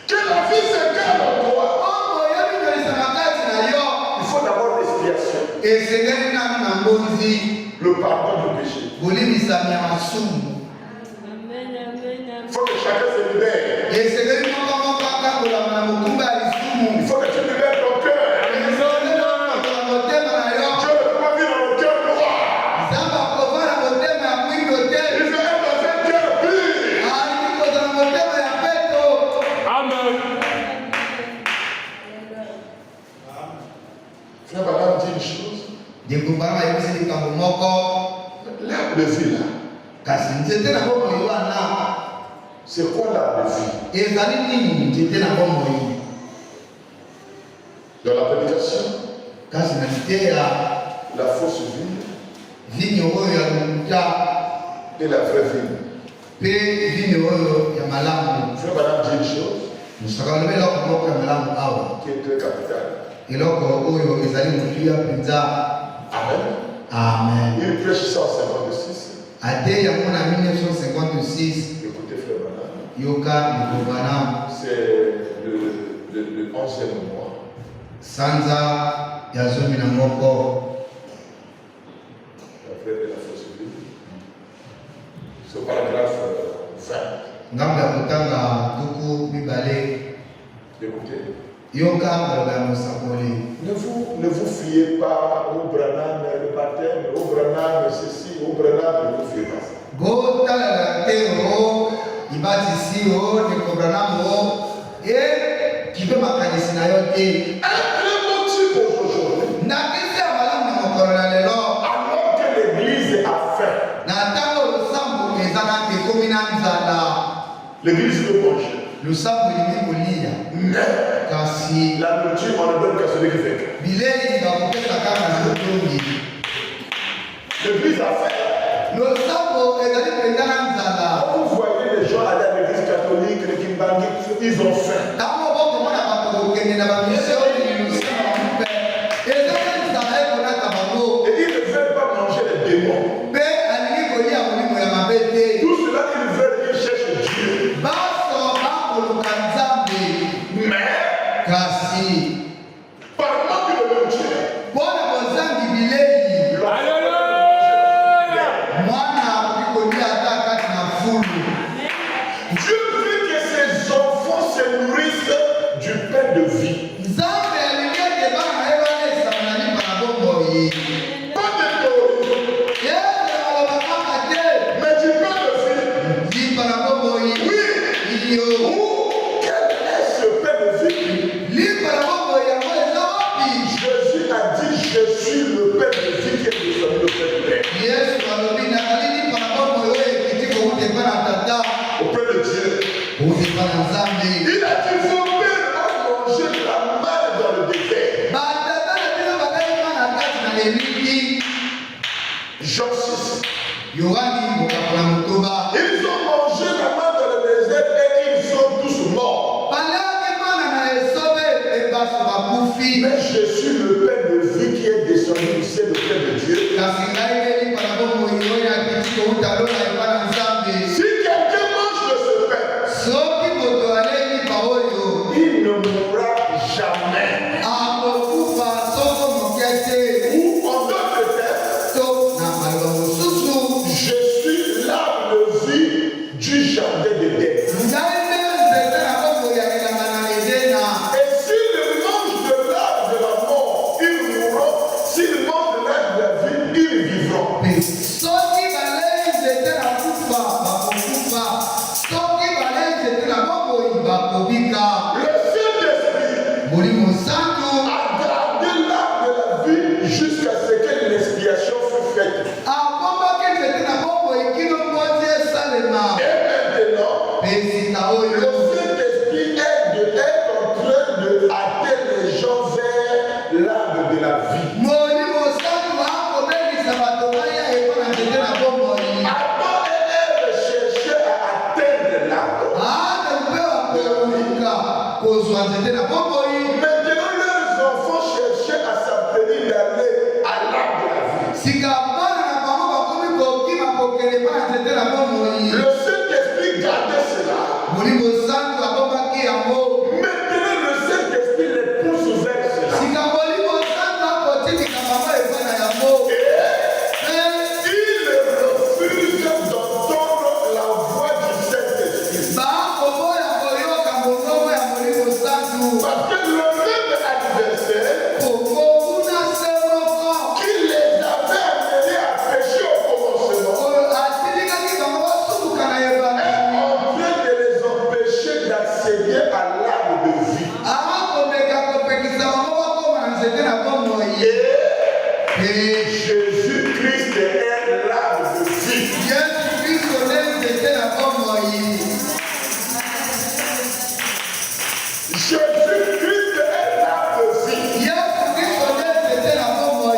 [SPEAKER 1] que la vie se garde en toi, il faut d'abord l'expiation, le pardon du péché. Il faut que chacun se libère. Il faut que tu libères ton cœur. Dieu ne peut pas vivre dans le cœur noir. Il veut être dans un cœur pur.
[SPEAKER 3] Amen.
[SPEAKER 1] Frère Madame dit une chose. L'arbre de vie là, c'est quoi l'arbre de vie? Dans la prédication, la fausse vie et la vraie vie. Frère Madame dit une chose qui est très capitale. Amen.
[SPEAKER 2] Amen.
[SPEAKER 1] Il prêche 156.
[SPEAKER 2] Écoutez
[SPEAKER 1] Frère Madame.
[SPEAKER 2] Yoka Nikovanam.
[SPEAKER 1] C'est le 11e mois.
[SPEAKER 2] Sanza Yazomina Moko.
[SPEAKER 1] La vraie et la fausse vie. Ce paragraphe 20.
[SPEAKER 2] Ngamba Kutanga Tuku Bibale.
[SPEAKER 1] Écoutez.
[SPEAKER 2] Yoka Musakoli.
[SPEAKER 1] Ne vous fiez pas au Branham, le baptême, au Branham, ceci, au Branham, ne vous fiez pas ça.
[SPEAKER 2] Gota la tero, ibatisi o, Nikobranam o, et qui veut ma canisina yote.
[SPEAKER 1] Un très bon type aujourd'hui.
[SPEAKER 2] Nakisi amalam na mokorona lelo.
[SPEAKER 1] Alors que l'église a faim.
[SPEAKER 2] Na tango lusambu ezana ke komina nzala.
[SPEAKER 1] L'église veut manger.
[SPEAKER 2] Lusambu limi kolia.
[SPEAKER 1] Mais
[SPEAKER 2] kasi
[SPEAKER 1] la nourriture, on ne donne qu'à celui qui fait.
[SPEAKER 2] bilei bakopesa kaka na motongi.
[SPEAKER 1] L'église a faim.
[SPEAKER 2] Lusambu ezali penza na nzala.
[SPEAKER 1] Quand vous voyez les gens aller à l'église catholique, les Kimbangi, ils ont faim.
[SPEAKER 2] Tango bokomona bato kokende na bamisioni lusambu mpe. Ezali nzala ekonaka bango.
[SPEAKER 1] Et ils ne veulent pas manger les démons.
[SPEAKER 2] Mpe alingi kolia molimo ya mabe te.
[SPEAKER 1] Tout cela, ils veulent, ils cherchent Dieu.
[SPEAKER 2] Baso bakoluka nzambe.
[SPEAKER 1] Mais,
[SPEAKER 2] Kasi
[SPEAKER 1] par manque de nourriture,
[SPEAKER 2] mpona kozangi bilei
[SPEAKER 3] Alléluia.
[SPEAKER 2] mwana akoki kolia ata kati na fulu.
[SPEAKER 1] Dieu veut que ses enfants se nourrissent du pain de vie.
[SPEAKER 2] Nzambe alingi ete bana ye balesama na lipa na bomoi.
[SPEAKER 1] Pas de théorie,
[SPEAKER 2] Yesu alobakaka te
[SPEAKER 1] mais du pain de vie.
[SPEAKER 2] lipa na bomoi.
[SPEAKER 1] Oui.
[SPEAKER 2] Iyo
[SPEAKER 1] Quel est ce pain de vie?
[SPEAKER 2] lipa na bomoi yango eza wapi?
[SPEAKER 1] Jésus a dit, je suis le pain de vie qui est descendu de cette terre.
[SPEAKER 2] Yesu alobi nazali lipa na bomoi oyo ekiti kouta epai na tata
[SPEAKER 1] Auprès de Dieu.
[SPEAKER 2] kouta epai na Nzambe.
[SPEAKER 1] Il a dit, vos pères ont mangé de la manne dans le désert.
[SPEAKER 2] Batata na bino bakalima na kati na eliki.
[SPEAKER 1] Jean 6.
[SPEAKER 2] Yohani mokakola motoba.
[SPEAKER 1] Ils ont mangé la manne dans le désert et ils sont tous morts.
[SPEAKER 2] Balaki mana na esobe ebaso bakufi.
[SPEAKER 1] Mais je suis le pain de vie qui est descendu du ciel, le pain de Dieu.
[SPEAKER 2] Kasi ngai nde lipa na bomoi oyo akiti kouta lola epai na Nzambe.
[SPEAKER 1] Si quelqu'un mange de ce pain,
[SPEAKER 2] Soki moto alei lipa oyo
[SPEAKER 1] il ne mourra jamais.
[SPEAKER 2] akokufa soko moke te.
[SPEAKER 1] Ou en d'autres termes,
[SPEAKER 2] To na maloba mosusu
[SPEAKER 1] je suis l'arbre de vie du jardin d'Éden.
[SPEAKER 2] ngai nde nzete na bomoi ya elanga na Edena.
[SPEAKER 1] Et s'ils mangent de l'arbre de la mort, ils mourront. S'ils mangent de l'arbre de la vie, ils vivront.
[SPEAKER 2] Soki balei nzete na kufa bakokufa. Soki balei nzete na bomoi bakobika.
[SPEAKER 1] Le Saint-Esprit
[SPEAKER 2] Molimo Santo
[SPEAKER 1] a gardé l'arbre de la vie
[SPEAKER 2] kozwa nzete na bomoi.
[SPEAKER 1] Maintenant, leurs enfants cherchaient à s'abstenir d'aller à l'arbre de la vie.
[SPEAKER 2] Sika bana na bango bakomi kokima kokende bana nzete na bomoi.
[SPEAKER 1] Le Saint-Esprit gardait cela.
[SPEAKER 2] Molimo santo abombaki yango.
[SPEAKER 1] Maintenant, le Saint-Esprit les pousse vers cela.
[SPEAKER 2] Sika molimo santo akotitika bango epai na yango.
[SPEAKER 1] Il refuse d'entendre la voix du Saint-Esprit.
[SPEAKER 2] Bakoboya koyoka mongongo ya molimo santo.
[SPEAKER 1] Parce que le même adversaire
[SPEAKER 2] Kokokuna semoko.
[SPEAKER 1] qui les avait amenés à pécher au commencement
[SPEAKER 2] Atilikaki bango basubuka na
[SPEAKER 1] est
[SPEAKER 2] ebandeli.
[SPEAKER 1] en train de les empêcher d'accéder à l'arbre de vie.
[SPEAKER 2] Akomeka kopekisa bango bakoma na nzete na bomoi.
[SPEAKER 1] Et Jésus-Christ est l'arbre de vie.
[SPEAKER 2] Yesu Kristo nde nzete na bomoi.
[SPEAKER 1] Jésus-Christ est l'arbre de vie.
[SPEAKER 2] Yesu Kristo nde nzete na bomoi.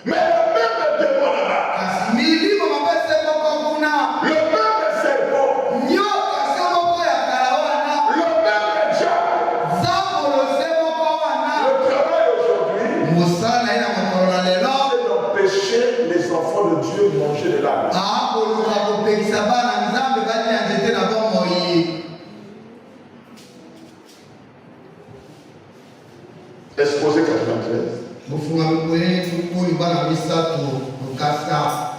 [SPEAKER 1] Mais le même démon là-bas,
[SPEAKER 2] Kasi milimo mapese moko kuna.
[SPEAKER 1] le même serpent,
[SPEAKER 2] Nyoka se moko ya kala wana.
[SPEAKER 1] le même diable,
[SPEAKER 2] Zambolo se moko wana.
[SPEAKER 1] le travail aujourd'hui,
[SPEAKER 2] Mosala na ye na mokolo na lelo.
[SPEAKER 1] c'est d'empêcher les enfants de Dieu de manger de l'arbre.
[SPEAKER 2] Akoluka kopekisa bana nzambe bali na nzete na bomoi.
[SPEAKER 1] Exposé 93.
[SPEAKER 2] Mofunga mikwene tukuli bana misato mokasa.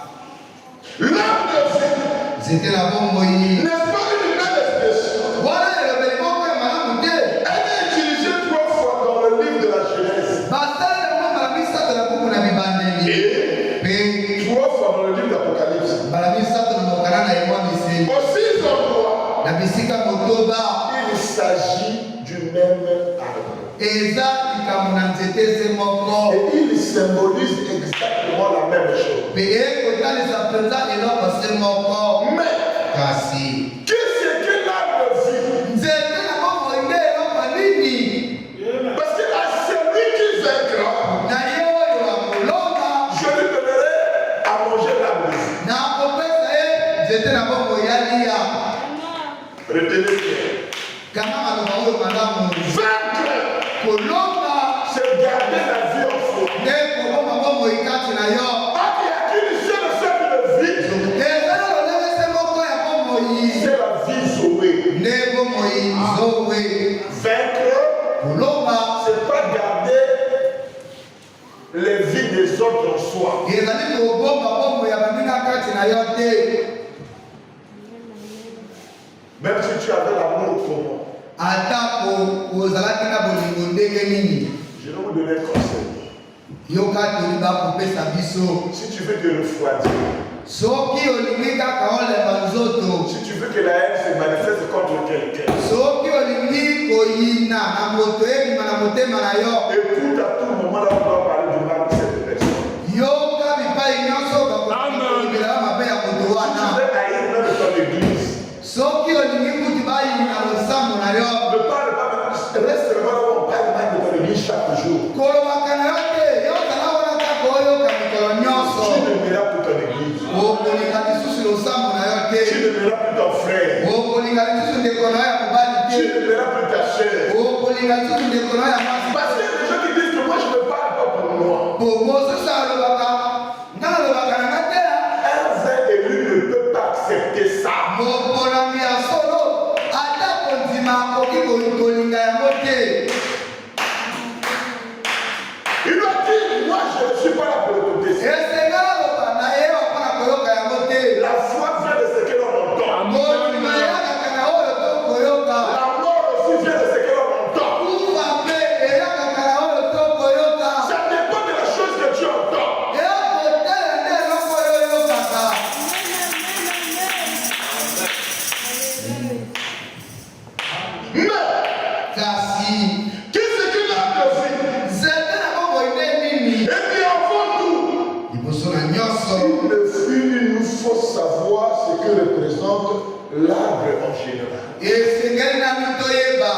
[SPEAKER 1] L'arbre de vie,
[SPEAKER 2] Nzete na bomoi.
[SPEAKER 1] n'est-ce pas une belle expression?
[SPEAKER 2] Wana elobeli moko ya malamu te.
[SPEAKER 1] Elle est utilisée 3 fois dans le livre de la Genèse
[SPEAKER 2] Basali yango mbala misato na buku na mibandeli.
[SPEAKER 1] et
[SPEAKER 2] Pe
[SPEAKER 1] 3 fois dans le livre d'Apocalypse.
[SPEAKER 2] mbala misato na mokana na emwa miseni.
[SPEAKER 1] Aux 6 endroits,
[SPEAKER 2] Na bisika motoba
[SPEAKER 1] il s'agit du même arbre.
[SPEAKER 2] eza likambo na nzete se moko.
[SPEAKER 1] Et il symbolise exactement la même chose.
[SPEAKER 2] Pe ekotalisa mpenza eloko se moko.
[SPEAKER 1] Mais,
[SPEAKER 2] Kasi
[SPEAKER 1] qu'est-ce que l'arbre de vie?
[SPEAKER 2] nzete na bomoi nde eloko nini?
[SPEAKER 1] Parce que à celui qui vaincra,
[SPEAKER 2] Na ye oyo akolonga
[SPEAKER 1] je lui donnerai à manger l'arbre de vie.
[SPEAKER 2] na akopesa ye nzete na bomoi ya lia.
[SPEAKER 1] Retenez bien.
[SPEAKER 2] Kama maloba oyo malamu.
[SPEAKER 1] Vaincre,
[SPEAKER 2] Kolonga
[SPEAKER 1] c'est garder la vie en soi.
[SPEAKER 2] nde koboma bomoi kati na yo.
[SPEAKER 1] Ah, il y a qu'une seule sorte de vie,
[SPEAKER 2] Ezala lolenge se moko ya bomoi.
[SPEAKER 1] c'est la vie sauvée.
[SPEAKER 2] Nde bomoi zowe.
[SPEAKER 1] Vaincre,
[SPEAKER 2] Kolonga
[SPEAKER 1] c'est pas garder les vies des autres en soi.
[SPEAKER 2] ezali kobomba bomoi ya baninga kati na yo te.
[SPEAKER 1] Même si tu avais l'amour commun.
[SPEAKER 2] Atako ozalaki na bolingo ndenge nini.
[SPEAKER 1] Je vais vous donner un conseil.
[SPEAKER 2] Yo kati oli bakopesa biso.
[SPEAKER 1] Si tu veux te refroidir,
[SPEAKER 2] Soki olingi kaka olemba nzoto.
[SPEAKER 1] si tu veux que la haine se manifeste contre quelqu'un,
[SPEAKER 2] Soki olingi koyina na moto ebima na motema na yo.
[SPEAKER 1] écoute à tout moment là où on doit parler du mal de cette personne.
[SPEAKER 2] Yoka bipai nyonso bakolobela mabe ya moto
[SPEAKER 1] Si tu
[SPEAKER 2] wana.
[SPEAKER 1] veux haïr même ton église,
[SPEAKER 2] Soki olingi kuti bayina losambo na yo.
[SPEAKER 1] ne parle pas, reste vraiment là où on parle mal de ton église chaque jour.
[SPEAKER 2] Kolobaka na yo te yozala wana kaka oyoka mikolo nyonso.
[SPEAKER 1] Tu n'aimeras plus ton église.
[SPEAKER 2] Okolinga lisusu losambo na yo
[SPEAKER 1] Tu
[SPEAKER 2] te.
[SPEAKER 1] n'aimeras plus ton frère.
[SPEAKER 2] Okolinga lisusu ndeko na yo ya mobali
[SPEAKER 1] Tu
[SPEAKER 2] te.
[SPEAKER 1] n'aimeras plus ta soeur.
[SPEAKER 2] Okolinga lisusu ndeko na yo ya mwasi.
[SPEAKER 1] Parce qu'il y a des gens qui disent que moi je ne parle pas pour moi.
[SPEAKER 2] Mosusu alobaka nga nalobaka na nga te.
[SPEAKER 1] Un vrai élu ne peut pas accepter ça.
[SPEAKER 2] Mokolami ya solo ata kondima akoki kolinga yango te.
[SPEAKER 1] Il doit dire, moi je ne suis pas là pour écouter ça.
[SPEAKER 2] Esenga naloba na ye mpona koyoka yango te.
[SPEAKER 1] La foi vient de ce que l'on entend.
[SPEAKER 2] Kondima eyakaka na oyo tokoyoka.
[SPEAKER 1] La mort aussi vient de ce que l'on entend.
[SPEAKER 2] Kufa mpe eyakaka na oyo tokoyoka.
[SPEAKER 1] Ça dépend de la chose que tu entends.
[SPEAKER 2] Eyakotala nde eloko oyo oyokaka.
[SPEAKER 1] Mais,
[SPEAKER 2] Kasi
[SPEAKER 1] qu'est-ce que l'arbre de vie?
[SPEAKER 2] nzete na bomoi nde nini?
[SPEAKER 1] Et puis avant tout,
[SPEAKER 2] Liboso na nyonso
[SPEAKER 1] il nous faut savoir ce que représente l'arbre en général.
[SPEAKER 2] esengeli nanu toyeba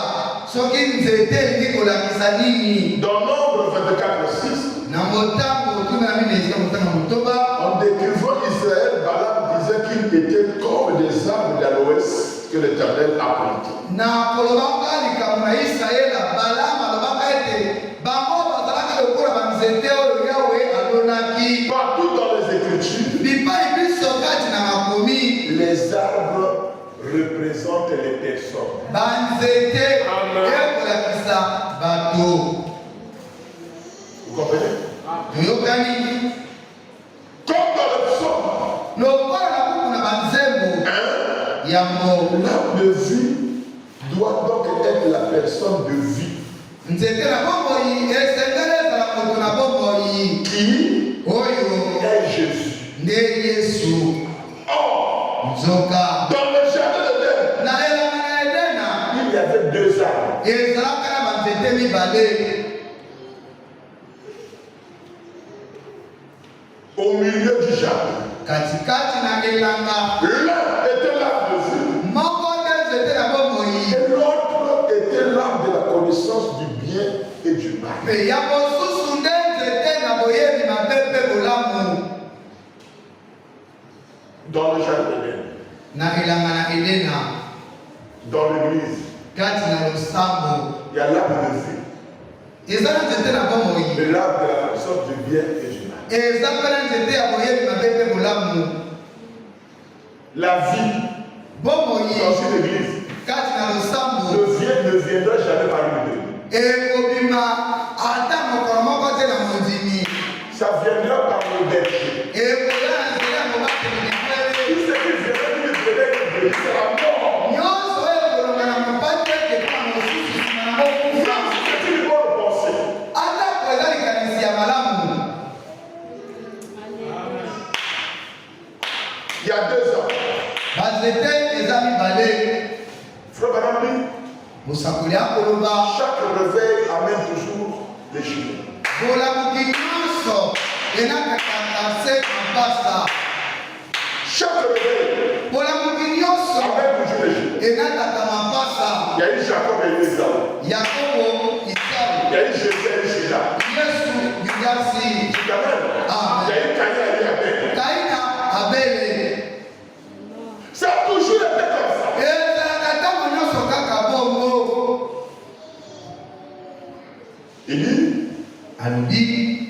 [SPEAKER 2] soki nzete elingi kolakisa nini.
[SPEAKER 1] Dans Nombre 24:6,
[SPEAKER 2] Na motango tuna na mine esika motango motoba.
[SPEAKER 1] en décrivant Israël, Balaam disait qu'il était comme des arbres d'aloès que l'Éternel a planté.
[SPEAKER 2] Na kolobaka likamuna Israël balama lobaka ete bango bazalaka lokola banzete oyo Yahweh alonaki.
[SPEAKER 1] Partout dans les Écritures,
[SPEAKER 2] bipai biso kati na makomi
[SPEAKER 1] les arbres représentent les personnes.
[SPEAKER 2] banzete ekolakisa bato.
[SPEAKER 1] Vous comprenez?
[SPEAKER 2] toyokani
[SPEAKER 1] Comme dans le psaume,
[SPEAKER 2] lokola na buku na banzembo yango
[SPEAKER 1] l'arbre de vie doit donc être la personne de vie
[SPEAKER 2] nzete na bomoi esengeli ezala moto na bomoi
[SPEAKER 1] qui
[SPEAKER 2] oyo
[SPEAKER 1] est Jésus.
[SPEAKER 2] nde Yesu.
[SPEAKER 1] Or,
[SPEAKER 2] nzoka
[SPEAKER 1] dans le jardin d'Éden,
[SPEAKER 2] na elanga na edena
[SPEAKER 1] il y avait deux arbres.
[SPEAKER 2] ezalaka na banzete mibale
[SPEAKER 1] Au milieu du jardin.
[SPEAKER 2] katikati na elanga.
[SPEAKER 1] L'un était l'arbre de vie
[SPEAKER 2] moko nde nzete na bomoi
[SPEAKER 1] et l'autre était l'arbre de la connaissance du bien et du mal.
[SPEAKER 2] mpe ya mosusu nde nzete na boyebi mabe mpe bolamu.
[SPEAKER 1] Dans le jardin d'Éden,
[SPEAKER 2] na elanga na edena
[SPEAKER 1] dans l'église,
[SPEAKER 2] kati na losambo
[SPEAKER 1] il y a l'arbre de vie
[SPEAKER 2] eza na nzete na bomoi
[SPEAKER 1] et l'arbre de la connaissance du bien et du mal.
[SPEAKER 2] eza mpe na nzete ya boyebi mabe mpe bolamu.
[SPEAKER 1] La vie
[SPEAKER 2] bomoi
[SPEAKER 1] dans une église
[SPEAKER 2] kati na losambo
[SPEAKER 1] ne viendra jamais par une deux.
[SPEAKER 2] ekobima ata mokolo moko te na mondimi.
[SPEAKER 1] Ça viendra par le berger.
[SPEAKER 2] ekoya na nzela ya mobateli mibele
[SPEAKER 1] Tout ce qui viendra du berger, c'est la mort.
[SPEAKER 2] nyonso oyo ekolonga na mopati ekeka mosusu nsima na mokufa
[SPEAKER 1] Même si c'est une bonne pensée.
[SPEAKER 2] atako eza likanisi ya malamu.
[SPEAKER 1] Il y a 2 ans,
[SPEAKER 2] banzete eza mibale.
[SPEAKER 1] Frère Banambi,
[SPEAKER 2] mosakoli akoloba
[SPEAKER 1] chaque réveil amène toujours des chiffres.
[SPEAKER 2] bolamuki nyonso enakataka se mapasa.
[SPEAKER 1] Chaque réveil
[SPEAKER 2] bolamuki nyonso
[SPEAKER 1] amène toujours des chiffres.
[SPEAKER 2] enataka mapasa.
[SPEAKER 1] Il y a eu Jacob et eu Esaü.
[SPEAKER 2] yakobo isau
[SPEAKER 1] Il y a eu Jésus et eu Judas.
[SPEAKER 2] yesu yudasi
[SPEAKER 1] Tu t'amènes. Il y a eu Caïn et eu Abel.
[SPEAKER 2] kaina abele.
[SPEAKER 1] Ça a toujours été comme ça.
[SPEAKER 2] ezalaka ntango nyonso kaka bongo.
[SPEAKER 1] Il dit,
[SPEAKER 2] alobi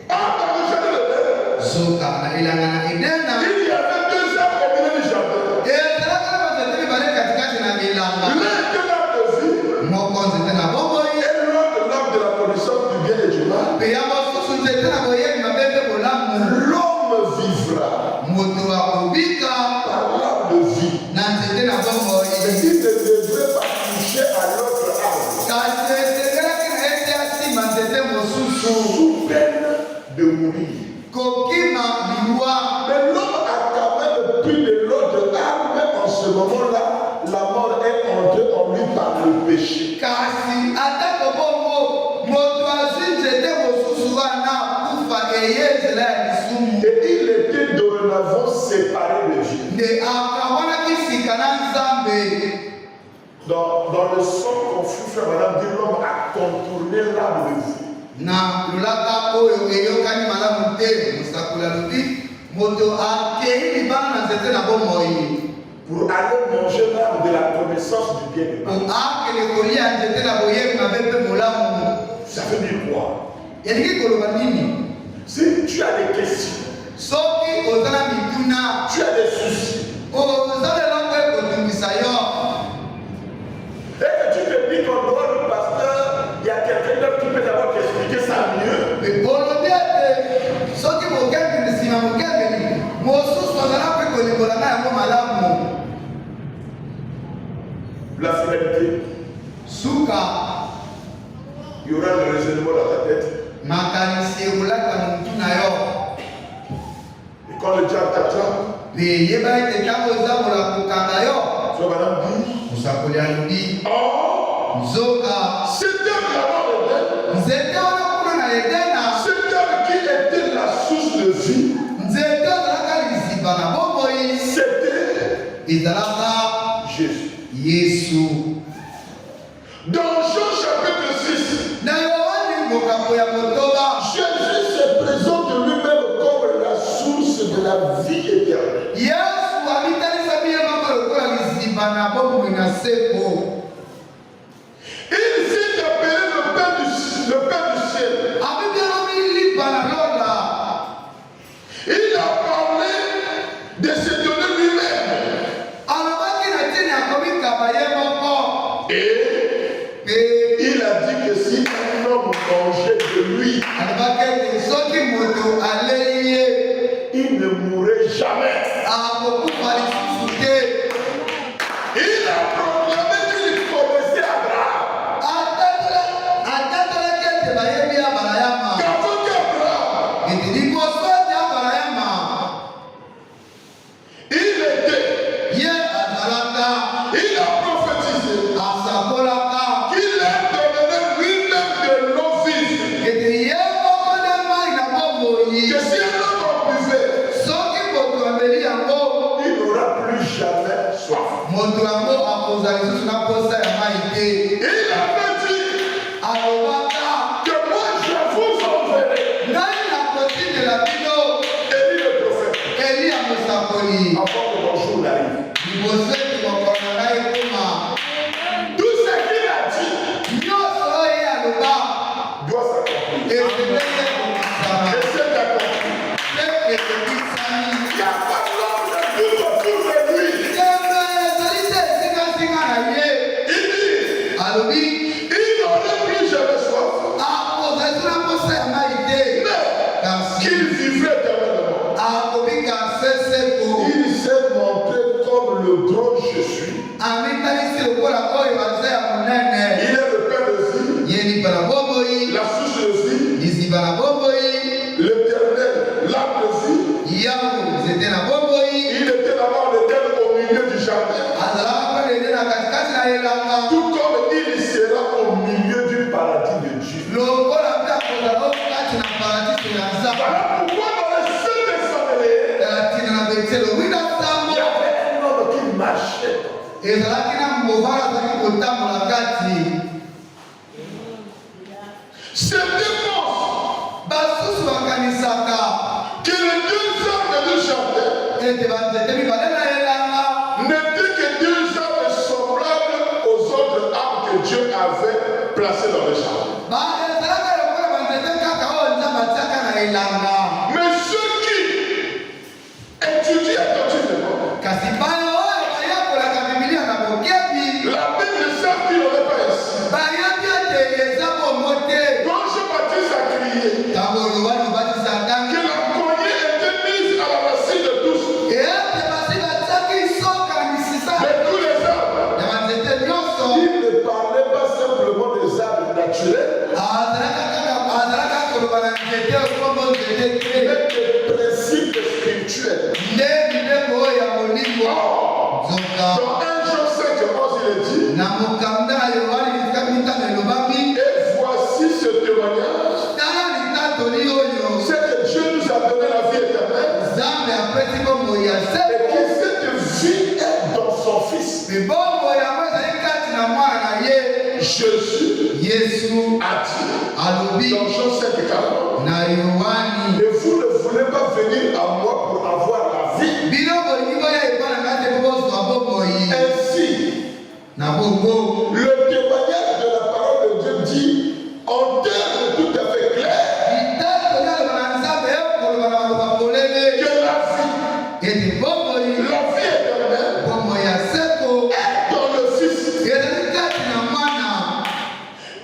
[SPEAKER 1] dans le jardin d'Éden,
[SPEAKER 2] zoka na elanga na edena
[SPEAKER 1] il y avait 2 arbres au milieu du jardin.
[SPEAKER 2] ezalaka na banzete mibale katikati na elanga.
[SPEAKER 1] L'un était l'arbre de vie
[SPEAKER 2] moko nzete na bomoi
[SPEAKER 1] et l'autre l'arbre de la connaissance du bien et du mal.
[SPEAKER 2] mpe ya mosusu nzete na boyebi mabe mpe bolamu.
[SPEAKER 1] L'homme vivra
[SPEAKER 2] moto akobika
[SPEAKER 1] par l'arbre de vie.
[SPEAKER 2] na nzete na bomoi.
[SPEAKER 1] Mais il ne devrait pas toucher à l'autre arbre
[SPEAKER 2] kasi esengelaki na ete asima nzete mosusu
[SPEAKER 1] sous peine de mourir.
[SPEAKER 2] kokima liwa.
[SPEAKER 1] Mais l'homme a quand même pris de l'autre arbre, mais en ce moment-là, la mort est entrée en lui par le péché.
[SPEAKER 2] kasi atako bongo moto azwi nzete mosusu wana kufa eye nzela ya lisumu.
[SPEAKER 1] Et il était dorénavant séparé de Dieu.
[SPEAKER 2] nde akamonaki sika na nzambe.
[SPEAKER 1] Dans le son confus, frère madame, dit l'homme a contourné l'arbre de vie.
[SPEAKER 2] na lolaka oyo eyokani malamu te mosakoli alobi moto akei libala na nzete na bomoi
[SPEAKER 1] Pour aller manger l'arbre de la connaissance du bien et du mal.
[SPEAKER 2] po akende kolia nzete na boyebi mabe mpe molamu.
[SPEAKER 1] Ça veut dire quoi?
[SPEAKER 2] elingi koloba nini?
[SPEAKER 1] Si tu as des questions,
[SPEAKER 2] soki oza na mituna
[SPEAKER 1] tu as des soucis,
[SPEAKER 2] oza leloko ekotungisa yo
[SPEAKER 1] et que tu te dis qu'en dehors du pasteur, il y a quelqu'un d'autre qui peut d'abord t'expliquer ça mieux.
[SPEAKER 2] mpe olobi ete soki mokengeli nsima mokengeli mosusu azala mpe kolimbola na yango malamu.
[SPEAKER 1] La finalité,
[SPEAKER 2] suka
[SPEAKER 1] il y aura le raisonnement dans ta tête.
[SPEAKER 2] makanisi ekolaka motu na yo.
[SPEAKER 1] Et quand le diable t'attrape,
[SPEAKER 2] mpe yeba ete ntango ezabola kokanga yo
[SPEAKER 1] frère madame dit,
[SPEAKER 2] mosakoli alobi
[SPEAKER 1] oh,
[SPEAKER 2] nzoka
[SPEAKER 1] c'était vraiment le
[SPEAKER 2] nzete wana kuna na edena
[SPEAKER 1] C'était qui était la source de vie.
[SPEAKER 2] nzete ozalaka liziba na bomoi
[SPEAKER 1] C'était
[SPEAKER 2] ezalaka
[SPEAKER 1] Jésus.
[SPEAKER 2] yesu.
[SPEAKER 1] Dans Jean chapitre 6,
[SPEAKER 2] na yohani mokambo ya motoba
[SPEAKER 1] Jésus se présente lui-même comme la source de la vie éternelle.
[SPEAKER 2] yesu amitalisa biye moto yango akozala lisusu na posa ya mai te.
[SPEAKER 1] Il avait dit
[SPEAKER 2] Alobaka
[SPEAKER 1] que moi je vous enverrai
[SPEAKER 2] ngai nakotindela bino
[SPEAKER 1] Élie le prophète
[SPEAKER 2] Eli ya mosakoli
[SPEAKER 1] avant que mon jour n'arrive.
[SPEAKER 2] liboso ete mokolo na ngai ekoma.
[SPEAKER 1] Tout ce qu'il a dit
[SPEAKER 2] Nyonso oyo ye aloba
[SPEAKER 1] doit s'accomplir.
[SPEAKER 2] esepeli ekokisama
[SPEAKER 1] Et c'est d'accord.
[SPEAKER 2] mpe ekokisami.
[SPEAKER 1] Il n'y a pas l'homme de tout autour de lui.
[SPEAKER 2] Nzambe ezali te esingasinga na ye.
[SPEAKER 1] Il dit,
[SPEAKER 2] Alobi
[SPEAKER 1] il n'aurait plus jamais soif,
[SPEAKER 2] akozala esi na posa ya mai te
[SPEAKER 1] mais
[SPEAKER 2] kasi
[SPEAKER 1] qu'il vivrait éternellement.
[SPEAKER 2] akobika seseko.
[SPEAKER 1] Il s'est montré comme le grand je suis.
[SPEAKER 2] Amitalisi lokola oyo aza ya monene.
[SPEAKER 1] Il est le Père de vie,
[SPEAKER 2] Ye lipa na bomoi
[SPEAKER 1] la source de vie,
[SPEAKER 2] liziba na bomoi
[SPEAKER 1] l'éternel, l'âme de vie.
[SPEAKER 2] yamu nzete na bomoi
[SPEAKER 1] Il était là-bas en Éden au milieu du jardin,
[SPEAKER 2] azalaka mpe lende na katikati na elanga
[SPEAKER 1] tout comme il sera au milieu du paradis de Dieu.
[SPEAKER 2] lokola mpe akozala o kati na paradiso ya nzambe.
[SPEAKER 1] Voilà pourquoi dans le Saint-Testament,
[SPEAKER 2] tina na betelo wina
[SPEAKER 1] il y
[SPEAKER 2] nsambo
[SPEAKER 1] avait un homme qui marchait.
[SPEAKER 2] ezalaki na mobala azalaki kotambola kati.
[SPEAKER 1] C'était bon
[SPEAKER 2] basusu bakanisaka
[SPEAKER 1] que les deux hommes de jardin
[SPEAKER 2] ete banzete mibale na elanga
[SPEAKER 1] n'étaient que deux hommes semblables aux autres âmes que Dieu avait placées dans le jardin.
[SPEAKER 2] ezalaka lokola banzete kaka oyo nzambe atiaka na elanga.
[SPEAKER 1] Mais ceux qui étudient attentivement,
[SPEAKER 2] kasi bayo oyo bayakolaka bibilia na bokebi
[SPEAKER 1] la Bible sait qu'il n'en est pas ici.
[SPEAKER 2] bayebi ete eza bongo te.
[SPEAKER 1] Quand Jean-Baptiste a crié
[SPEAKER 2] ntango yohani obatisa
[SPEAKER 1] que
[SPEAKER 2] ntangi
[SPEAKER 1] la cognée était mise à la racine de tous,
[SPEAKER 2] ete basi batiaki soka na misisa
[SPEAKER 1] de tous les arbres,
[SPEAKER 2] ya banzete nyonso.
[SPEAKER 1] il ne parlait pas simplement des arbres naturels,
[SPEAKER 2] azalaka koloba na nzete okombo nzete te
[SPEAKER 1] mais des principes spirituels.
[SPEAKER 2] nde mibeko oyo ya molimo nzoka.
[SPEAKER 1] Dans 1 Jean 5, 11, il est dit,
[SPEAKER 2] na mokanda ya yohani litika mitano elobami
[SPEAKER 1] et voici ce témoignage,
[SPEAKER 2] tala litatoli oyo
[SPEAKER 1] c'est que Dieu nous a donné la vie éternelle,
[SPEAKER 2] nzambe apesi bomoi ya
[SPEAKER 1] et
[SPEAKER 2] seko.
[SPEAKER 1] que cette vie est dans son Fils.
[SPEAKER 2] mibombo yango ezali kati na mwana na ye
[SPEAKER 1] Jésus
[SPEAKER 2] yesu
[SPEAKER 1] a dit
[SPEAKER 2] alobi
[SPEAKER 1] dans Jean 5, 40,
[SPEAKER 2] na yohani
[SPEAKER 1] et vous ne voulez pas venir à moi pour avoir la vie.
[SPEAKER 2] bino bolingi boya epa na ngai te po bozwa bomoi
[SPEAKER 1] Ainsi,
[SPEAKER 2] na bongo.
[SPEAKER 1] le témoignage de la parole de Dieu dit, en termes tout à fait clairs,
[SPEAKER 2] litatoli aloba na nzambe ekoloba na maloba polele
[SPEAKER 1] que la vie
[SPEAKER 2] ete bomoi
[SPEAKER 1] éternelle
[SPEAKER 2] bomoi ya seko
[SPEAKER 1] est dans le Fils.
[SPEAKER 2] ezali kati na mwana.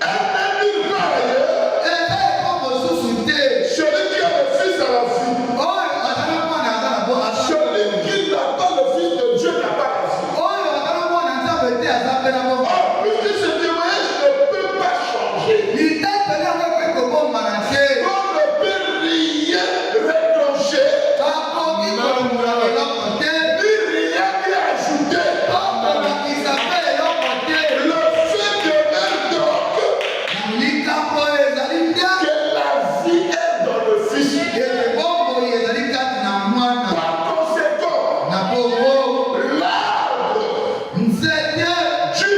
[SPEAKER 1] Elle n'est nulle part ailleurs.
[SPEAKER 2] eza eko mosusu te
[SPEAKER 1] Celui qui a le Fils a la vie.
[SPEAKER 2] oyo aza na mwana aza na bo aza
[SPEAKER 1] Celui qui n'a pas le Fils de Dieu n'a pas la vie.
[SPEAKER 2] oyo aza na mwana nzambe te aza mpe na bomoi.
[SPEAKER 1] Or, puisque ce témoignage ne peut pas changer,
[SPEAKER 2] litatoli yango ekoki kobombana te
[SPEAKER 1] on ne peut rien retrancher,
[SPEAKER 2] bakoki kolongola eloko te
[SPEAKER 1] ni rien y ajouter.
[SPEAKER 2] bakolakisa mpe eloko te.
[SPEAKER 1] Le fait demeure donc
[SPEAKER 2] likambo ezali te
[SPEAKER 1] que la vie est dans le Fils.
[SPEAKER 2] ete bomoi ezali kati na mwana.
[SPEAKER 1] Par conséquent,
[SPEAKER 2] na bongo
[SPEAKER 1] l'arbre
[SPEAKER 2] nzete
[SPEAKER 1] du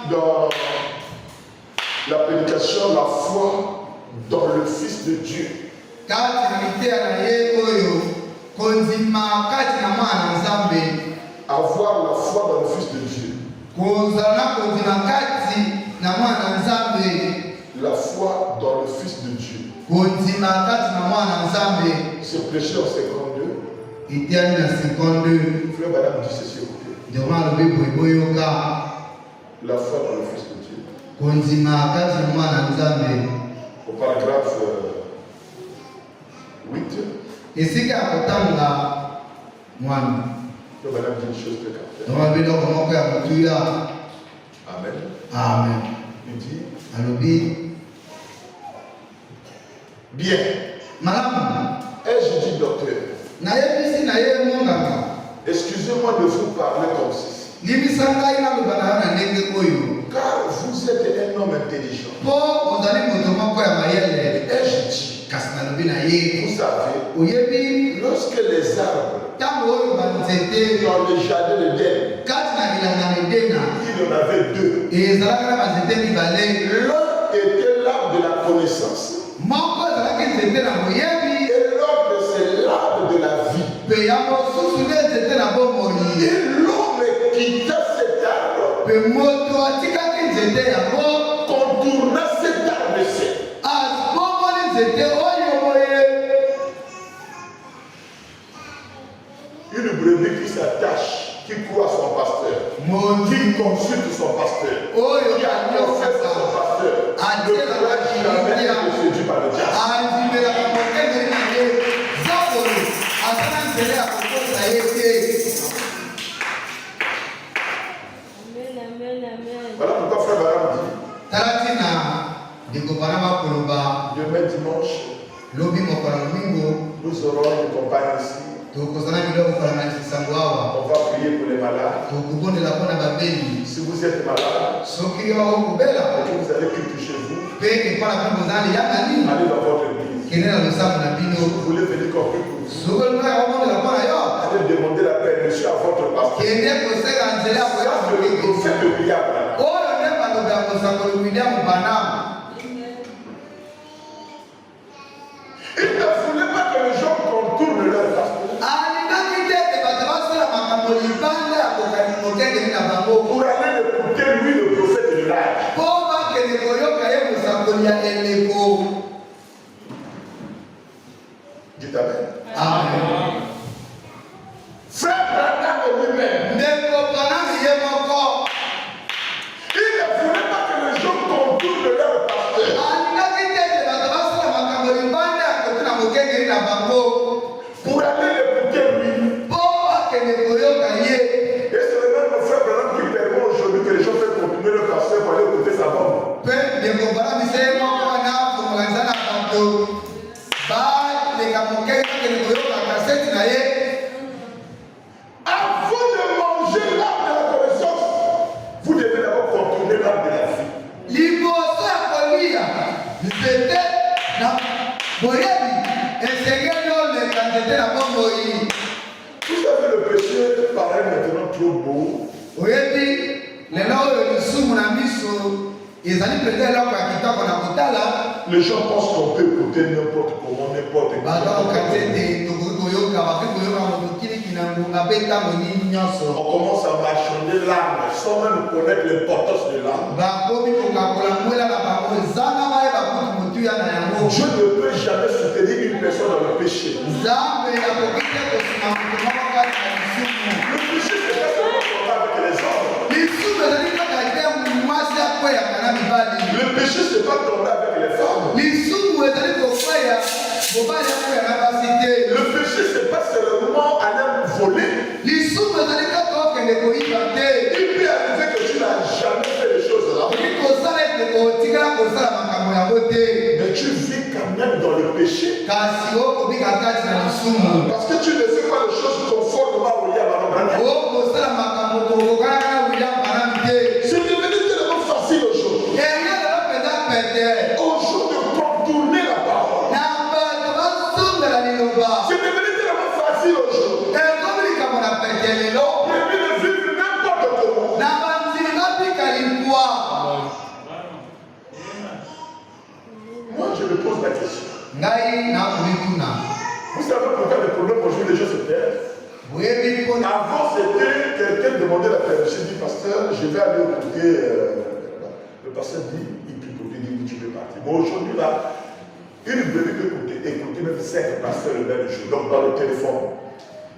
[SPEAKER 1] dans la prédication, la foi dans le Fils de Dieu. Avoir la foi dans le Fils de Dieu. La foi dans le Fils de Dieu. C'est prêché en 52. Frère Madame dit ceci, écoutez. La foi dans le Fils de Dieu. Au paragraphe 8. Frère Madame dit une chose très capitale. Amen.
[SPEAKER 2] Amen.
[SPEAKER 1] Il dit, bien.
[SPEAKER 2] Madame,
[SPEAKER 1] Ai-je dit docteur? Excusez-moi de vous parler comme ceci. Car vous êtes un homme intelligent. Ai-je dit? Vous savez, lorsque les arbres dans le jardin de d'Éden, il y en avait deux. L'un était l'arbre de la connaissance. Et l'autre, c'est l'arbre de la vie. Et l'homme quitta cet arbre, contourna cet arbre-ci. Une brebis qui s'attache, qui court à son pasteur, qui consulte son pasteur, qui a confiance à son pasteur, ne pourra jamais être séduit par le diable. Voilà pourquoi frère Baram dit demain dimanche, nous aurons une compagne ici. On va prier pour les malades. Si vous êtes malade, et que vous avez Christ chez vous, allez dans votre église. Si vous voulez venir compris pour vous, allez demander la permission à votre pasteur. Ça, c'est le prophète de William. Il ne voulait pas que les gens contournent leur pasteur. Pour aller écouter lui, le prophète de l'âge. Dites Amen.
[SPEAKER 2] Amen.
[SPEAKER 1] Frère Branham lui-même, il ne voulait pas que les gens contournent leur pasteur. Pour aller écouter lui. Et c'est le même frère Branham qui permet aujourd'hui que les gens peuvent continuer leur pasteur pour aller écouter sa bombe. Avant de manger l'arbre de la connaissance, vous devez d'abord contourner l'arbre de la vie. Vous savez, le péché paraît maintenant trop beau. Les gens pensent qu'on peut écouter n'importe comment, n'importe qui. On commence à marchander l'âme sans même connaître l'importance de l'âme. Dieu ne peut jamais soutenir une personne dans le péché. Le péché, c'est pas seulement avec les hommes. Le péché, c'est pas tomber avec les femmes. Le péché, c'est pas seulement aller voler. Il peut arriver que tu n'as jamais fait les choses là. Mais tu vis quand même dans le péché. Parce que tu ne fais pas les choses conformément au Yahweh. C'est devenu tellement facile aujourd'hui. Aujourd'hui, de contourner la parole. C'est devenu tellement facile aujourd'hui. On permet de vivre n'importe comment. Vous savez pourquoi les problèmes aujourd'hui les gens se perdent? Avant c'était quelqu'un demandait la permission, dit pasteur, je vais aller écouter. Le pasteur dit, il peut écouter, il dit tu peux partir. Mais aujourd'hui là, une bébé peut écouter même 5 pasteurs le même jour. Donc dans le téléphone,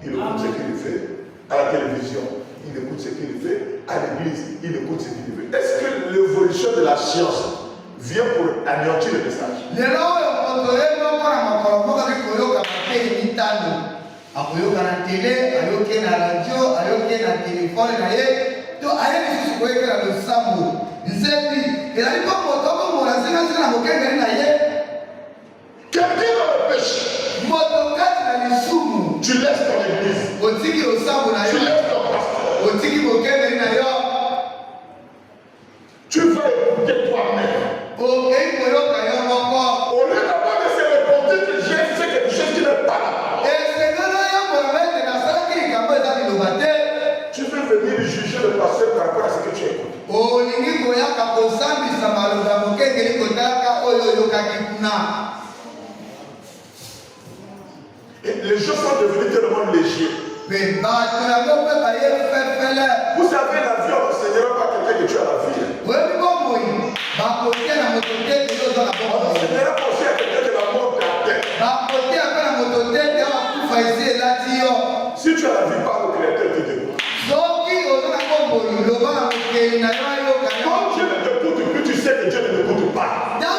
[SPEAKER 1] il écoute ce qu'il fait. À la télévision, il écoute ce qu'il fait. À l'église, il écoute ce qu'il fait. Est-ce que l'évolution de la science vient pour anéantir le message?
[SPEAKER 2] Akoyoka na télé, ayoke na radio, ayoke na téléphone na ye, to aye bisu koyeka na losambo. Nzebi, elali ko moto ko mona sina na mokenge na ye.
[SPEAKER 1] Quelqu'un dans le péché.
[SPEAKER 2] Moto kati na lisumu.
[SPEAKER 1] Tu laisses ton église.
[SPEAKER 2] Otiki losambo na yo.
[SPEAKER 1] Tu laisses ton pasteur.
[SPEAKER 2] Otiki mokenge na yo.
[SPEAKER 1] Tu vas écouter toi-même.
[SPEAKER 2] Okei koyoka yo moko.
[SPEAKER 1] Au lieu d'abord de se répondre que j'ai fait quelque chose qui n'est pas là. Tu veux venir juger le pasteur par rapport à ce que tu écoutes. Et les gens sont devenus tellement légers. Vous savez, la vie, on n'enseignera pas quelqu'un que tu as la vie. On enseignera aussi à quelqu'un de la mort de la terre. Si tu as la vie, parle au Créateur qui t'écoute. Quand Dieu ne t'écoute plus, tu sais que Dieu ne t'écoute pas. Quand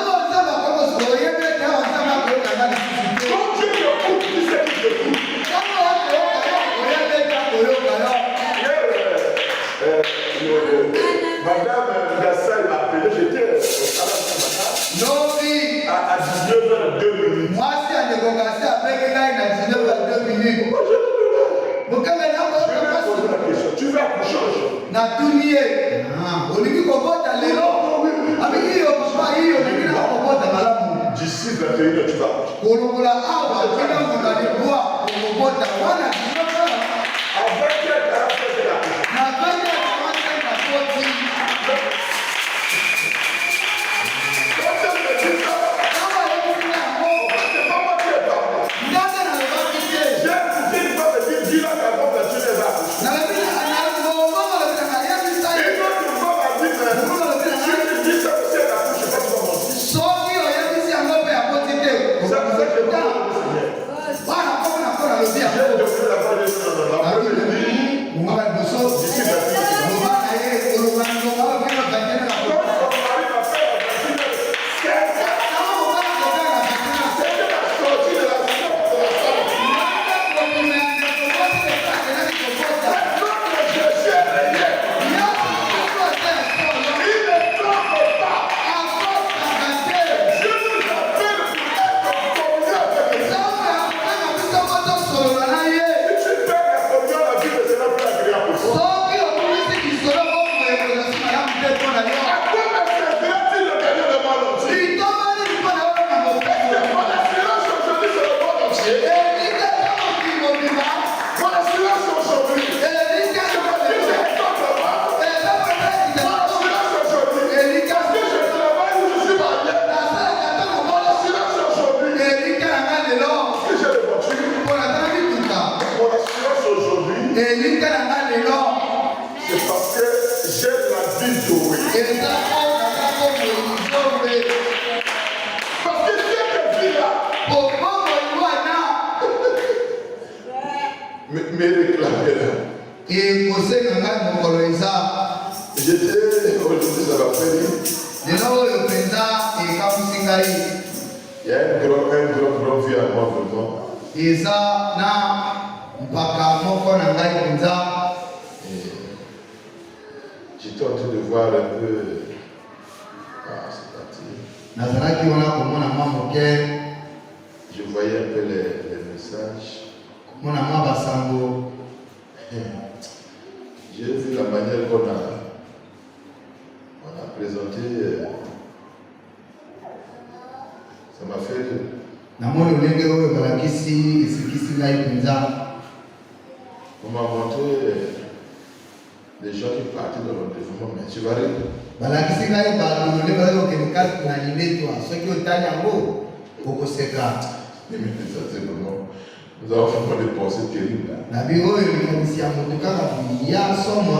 [SPEAKER 1] Dieu t'écoute, tu sais qu'il t'écoute. Madame Gassal m'a appelé, j'étais au salon de madame. À 19h02 minutes.
[SPEAKER 2] Moi, si on est congassé avec un gars, il a 19h02 minutes.
[SPEAKER 1] Je vais poser la question. Tu veux accoucher aujourd'hui? D'ici 21h, tu vas accoucher. À 20h45, c'est l'accouchement. C'est parce que j'ai la vie douée. Parce que cette vie-là me réclamait là.
[SPEAKER 2] Et vous savez,
[SPEAKER 1] j'étais aujourd'hui, ça va faire.
[SPEAKER 2] Il
[SPEAKER 1] y a un grand vie à moi vraiment.
[SPEAKER 2] Et ça,
[SPEAKER 1] j'étais en train de voir un peu. Ah, c'est parti. Je voyais un peu les messages. J'ai vu la manière qu'on a présenté. Ça m'a fait rire. On m'a montré des gens qui partaient dans l'enlèvement, mais tu vas rire.
[SPEAKER 2] okoseka.
[SPEAKER 1] Mais ça, c'est vraiment. Nous avons vraiment des pensées terribles là.
[SPEAKER 2] Nabi oyo likanisi ya moto kaka ya soma.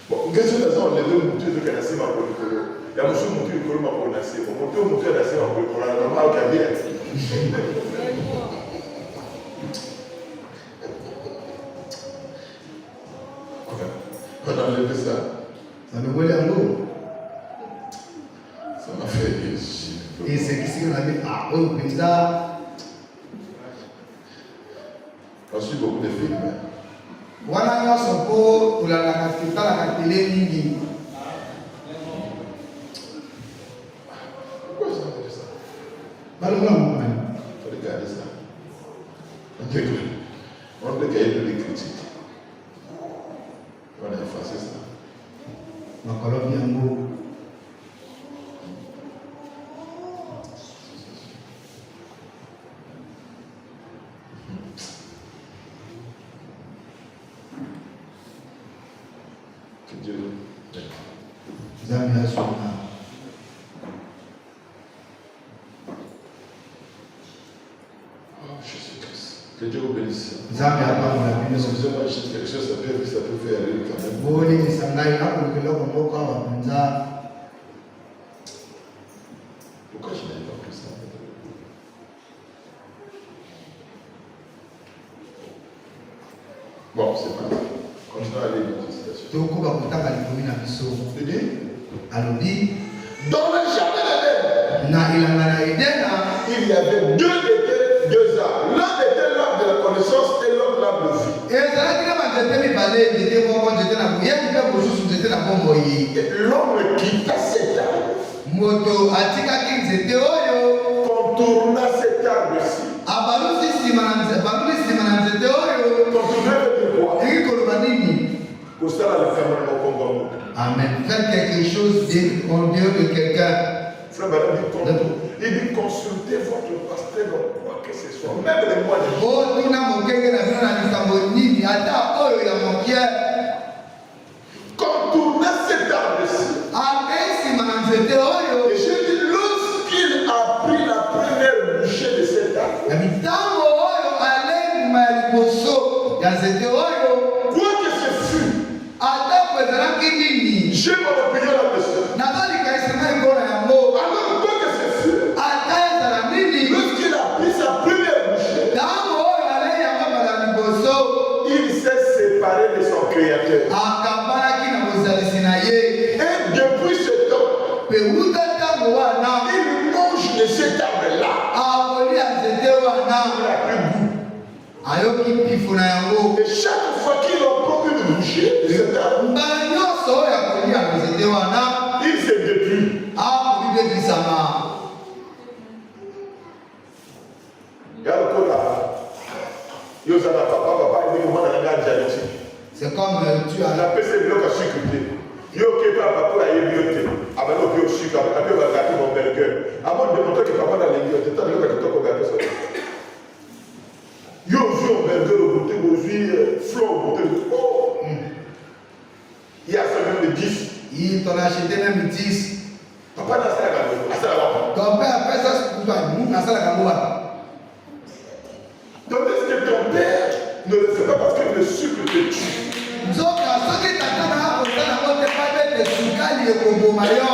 [SPEAKER 1] Bon, qu'est-ce que ça on lève mon Dieu de canasser ma polikolo. Il y a monsieur mon Dieu de ma polikolo. Mon Dieu d'asser ma polikolo. La normal qui a bien. On a enlevé ça.
[SPEAKER 2] Ça me voulait en eau.
[SPEAKER 1] Ça m'a fait chier.
[SPEAKER 2] Et c'est qui qu'on a mis à eau comme ça.
[SPEAKER 1] On suit beaucoup de films.
[SPEAKER 2] Wana nyonso po tolandaka totalaka tele mingi.
[SPEAKER 1] Pourquoi ça fait ça?
[SPEAKER 2] Balongola mokani.
[SPEAKER 1] Il faut regarder ça. On dit qu'il y a de critiques. On a effacé ça.
[SPEAKER 2] Makolo yango.
[SPEAKER 1] Que Dieu aide.
[SPEAKER 2] Zami asuna.
[SPEAKER 1] Oh, Jésus-Christ. Que Dieu vous bénisse.
[SPEAKER 2] Zami apamula bino.
[SPEAKER 1] Excusez-moi, j'ai quelque chose, ça peut faire rire quand même.
[SPEAKER 2] Boni misangai na kulukelo komboka wa penza.
[SPEAKER 1] Pourquoi je n'avais pas pris ça? Bon, c'est pas grave. Continuons à lire notre citation.
[SPEAKER 2] Tokoba kotanga likomi na biso.
[SPEAKER 1] Il dit,
[SPEAKER 2] Alobi
[SPEAKER 1] dans le jardin d'Éden,
[SPEAKER 2] na ilanga na Edena
[SPEAKER 1] il y avait deux arbres. L'un était l'arbre de la connaissance et l'autre l'arbre de vie.
[SPEAKER 2] ezalaki na banzete mibale nzete moko nzete na boyebi mpe mosusu nzete na bomoi.
[SPEAKER 1] L'homme quitta cet arbre,
[SPEAKER 2] moto atikaki nzete oyo
[SPEAKER 1] contourna cet arbre-ci.
[SPEAKER 2] abalusi nsima na nzete oyo.
[SPEAKER 1] Contourna le quoi?
[SPEAKER 2] Eki koloba nini?
[SPEAKER 1] Pour ça, la femme n'a pas compris.
[SPEAKER 2] Amen. Faire quelque chose en dehors de quelqu'un.
[SPEAKER 1] Frère Madame il dit consultez votre pasteur dans quoi que ce soit. Même les mois de jour.
[SPEAKER 2] Oh, tuna mokenge na bino na likambo nini ata oyo ya mokie.
[SPEAKER 1] Contourna cet arbre-ci.
[SPEAKER 2] Akei nsima na nzete oyo.
[SPEAKER 1] Et j'ai dit, lorsqu'il a pris la première bouchée de cet arbre,
[SPEAKER 2] Na mitango oyo alei ma ya liboso ya nzete oyo.
[SPEAKER 1] quoi que ce fût,
[SPEAKER 2] Ata ezalaki nini?
[SPEAKER 1] j'ai mon opinion là-dessus.
[SPEAKER 2] Nazalika esema ekolo yango.
[SPEAKER 1] Alors, quoi que ce fût,
[SPEAKER 2] Ata ezala nini?
[SPEAKER 1] lorsqu'il a pris sa première bouchée,
[SPEAKER 2] Ntango oyo alei yango bala liboso.
[SPEAKER 1] il s'est séparé de son créateur.
[SPEAKER 2] Akabanaki na bozalisi na ye.
[SPEAKER 1] Et depuis ce temps,
[SPEAKER 2] Pe wuta ntango wana.
[SPEAKER 1] il mange de cet arbre-là.
[SPEAKER 2] Akolia nzete wana.
[SPEAKER 1] Il a pris goût.
[SPEAKER 2] Ayoki pifu na yango.
[SPEAKER 1] Et chaque fois qu'il reprend une bouchée de cet arbre,
[SPEAKER 2] Mbala nyonso oyo akolia na nzete wana.
[SPEAKER 1] il se déplie.
[SPEAKER 2] Akobibebisama.
[SPEAKER 1] Il y a le code là. Il y a papa, il dit que moi, je suis diabétique.
[SPEAKER 2] C'est comme tu as
[SPEAKER 1] La PC bloque à sucre. Yo qui pas papa aébioté. Avec le sucre, avec le gâteau mon burger. Avant de montrer que papa dans les yeux, tu as le gâteau qu'on gâteau ça. Yo vu un burger au côté aux huiles, flot au côté. Oh. Il y a ça même de 10.
[SPEAKER 2] il t'en a acheté même 10.
[SPEAKER 1] Papa n'a pas la gâteau.
[SPEAKER 2] Ton père a fait ça pour toi. Nous, on a ça la gamoua.
[SPEAKER 1] Tandis que ton père ne le fait pas parce que le sucre te tue.
[SPEAKER 2] Nzoka soki tata na akosala ngo te pa bete sukali ekoboma yo.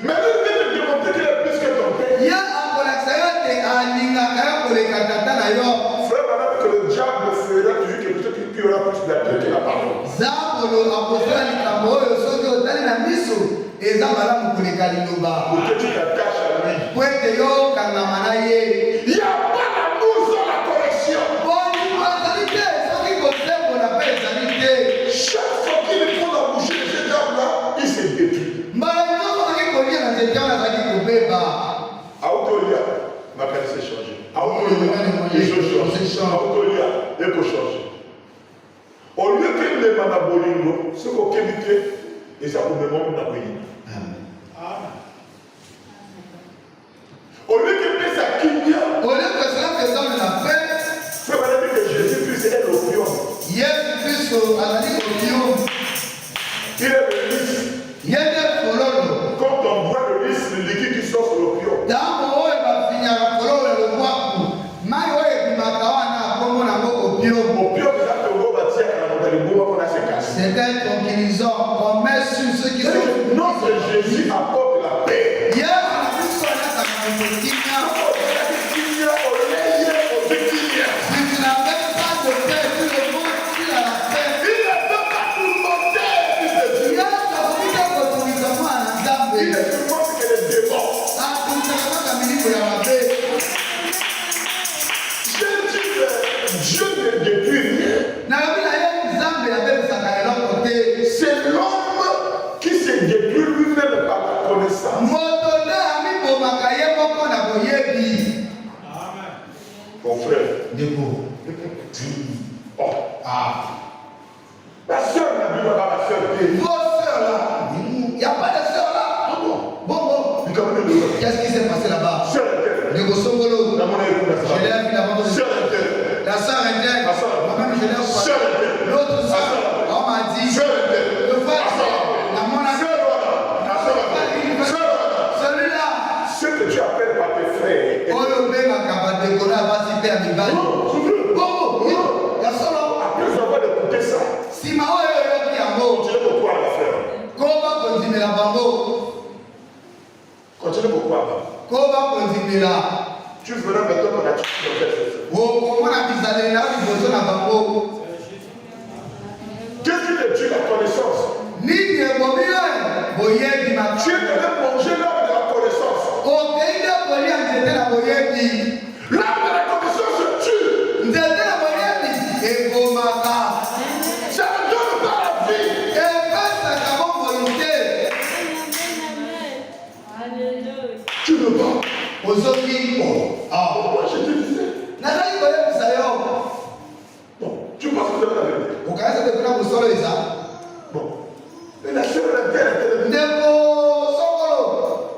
[SPEAKER 1] Mais lui vient te démontrer qu'il est plus que ton père.
[SPEAKER 2] Ye akolakisa yo te alingaka yo koleka tata na yo.
[SPEAKER 1] Frère, madame, que le diable fera toujours quelque chose qui aura plus d'intérêt que la parole.
[SPEAKER 2] Zabolo akosala likambo oyo soki otali na miso eza malamu koleka liloba.
[SPEAKER 1] Pour que tu t'attaches à lui.
[SPEAKER 2] Po ete yo okangama na ye.
[SPEAKER 1] Il n'y a pas d'amour sans la correction.
[SPEAKER 2] Bolingo ezali te soki kosembola mpe ezali te.
[SPEAKER 1] Chaque fois qu'il prend la bouchée de cet arbre-là, il se détruit.
[SPEAKER 2] Mbala nyonso soki kolia na nzete wana azalaki kobeba.
[SPEAKER 1] Autolia, ma canne s'est changée. Autolia, les choses changent. Autolia, il faut changer. Au lieu que les manabolingo, ce qu'on qualité, et ça pour me montrer la béni. Au lieu que ça qui vient,
[SPEAKER 2] Au lieu que cela faisant la paix,
[SPEAKER 1] frère, madame, que Jésus-Christ est l'opium.
[SPEAKER 2] Yesu Kristo azali opium.
[SPEAKER 1] Il est le lys.
[SPEAKER 2] Yende fololo.
[SPEAKER 1] Quand on boit le lys, le liquide
[SPEAKER 2] conclusion, on met sur ceux qui sont.
[SPEAKER 1] Le nom de Jésus apporte la paix.
[SPEAKER 2] Hier, on a vu ce qu'on a comme
[SPEAKER 1] Il y a au lait, au victime.
[SPEAKER 2] si tu n'as même pas de paix, tout le monde, tu as la paix.
[SPEAKER 1] Il ne peut pas tout monter, fils de Dieu.
[SPEAKER 2] Hier, tu as vu que tu as comment en Nzambe.
[SPEAKER 1] Il ne te montre que les démons.
[SPEAKER 2] Ah, tu n'as pas comme il faut y avoir paix.
[SPEAKER 1] J'ai dit que Dieu ne détruit rien. C'est l'homme qui se détruit lui-même par la connaissance. Mon frère. Oh. La soeur n'a vu pas la soeur qui est.
[SPEAKER 2] Vos soeurs là, il n'y a pas de soeur là. Bon. Qu'est-ce qui s'est passé là-bas?
[SPEAKER 1] Soeur interne.
[SPEAKER 2] Je l'ai vu là-bas.
[SPEAKER 1] Soeur interne.
[SPEAKER 2] La soeur interne. Moi-même je l'ai vu.
[SPEAKER 1] Soeur interne.
[SPEAKER 2] L'autre soeur, on m'a dit.
[SPEAKER 1] Soeur interne.
[SPEAKER 2] Le frère, la monarchie. Celui-là.
[SPEAKER 1] Ce que tu appelles par tes frères. Après avoir écouté ça,
[SPEAKER 2] Si ma
[SPEAKER 1] continue pourquoi la faire.
[SPEAKER 2] Koba continue la bango.
[SPEAKER 1] Continue pourquoi.
[SPEAKER 2] Koba continue la.
[SPEAKER 1] Tu feras maintenant ton attitude.
[SPEAKER 2] Comment la bizarre là, il faut la bango.
[SPEAKER 1] Qu'est-ce qui te tue la connaissance?
[SPEAKER 2] Ni de mobile, boyer di ma.
[SPEAKER 1] Tu es allé plonger l'âme de la connaissance.
[SPEAKER 2] Au pays de Boyer, c'était la boyer di.
[SPEAKER 1] L'âme de la connaissance se tue.
[SPEAKER 2] C'était la boyer di. Et Bomaka.
[SPEAKER 1] Ça ne donne pas la vie.
[SPEAKER 2] Et face à la volonté.
[SPEAKER 1] Tu ne pas.
[SPEAKER 2] Aux autres, ah,
[SPEAKER 1] Moi je te disais.
[SPEAKER 2] Nana, il connaît plus ça.
[SPEAKER 1] Bon, tu penses que c'est la vérité.
[SPEAKER 2] Au cas où c'est de vous solo ça.
[SPEAKER 1] Bon. Et la sœur la terre,
[SPEAKER 2] Nebo Sokolo.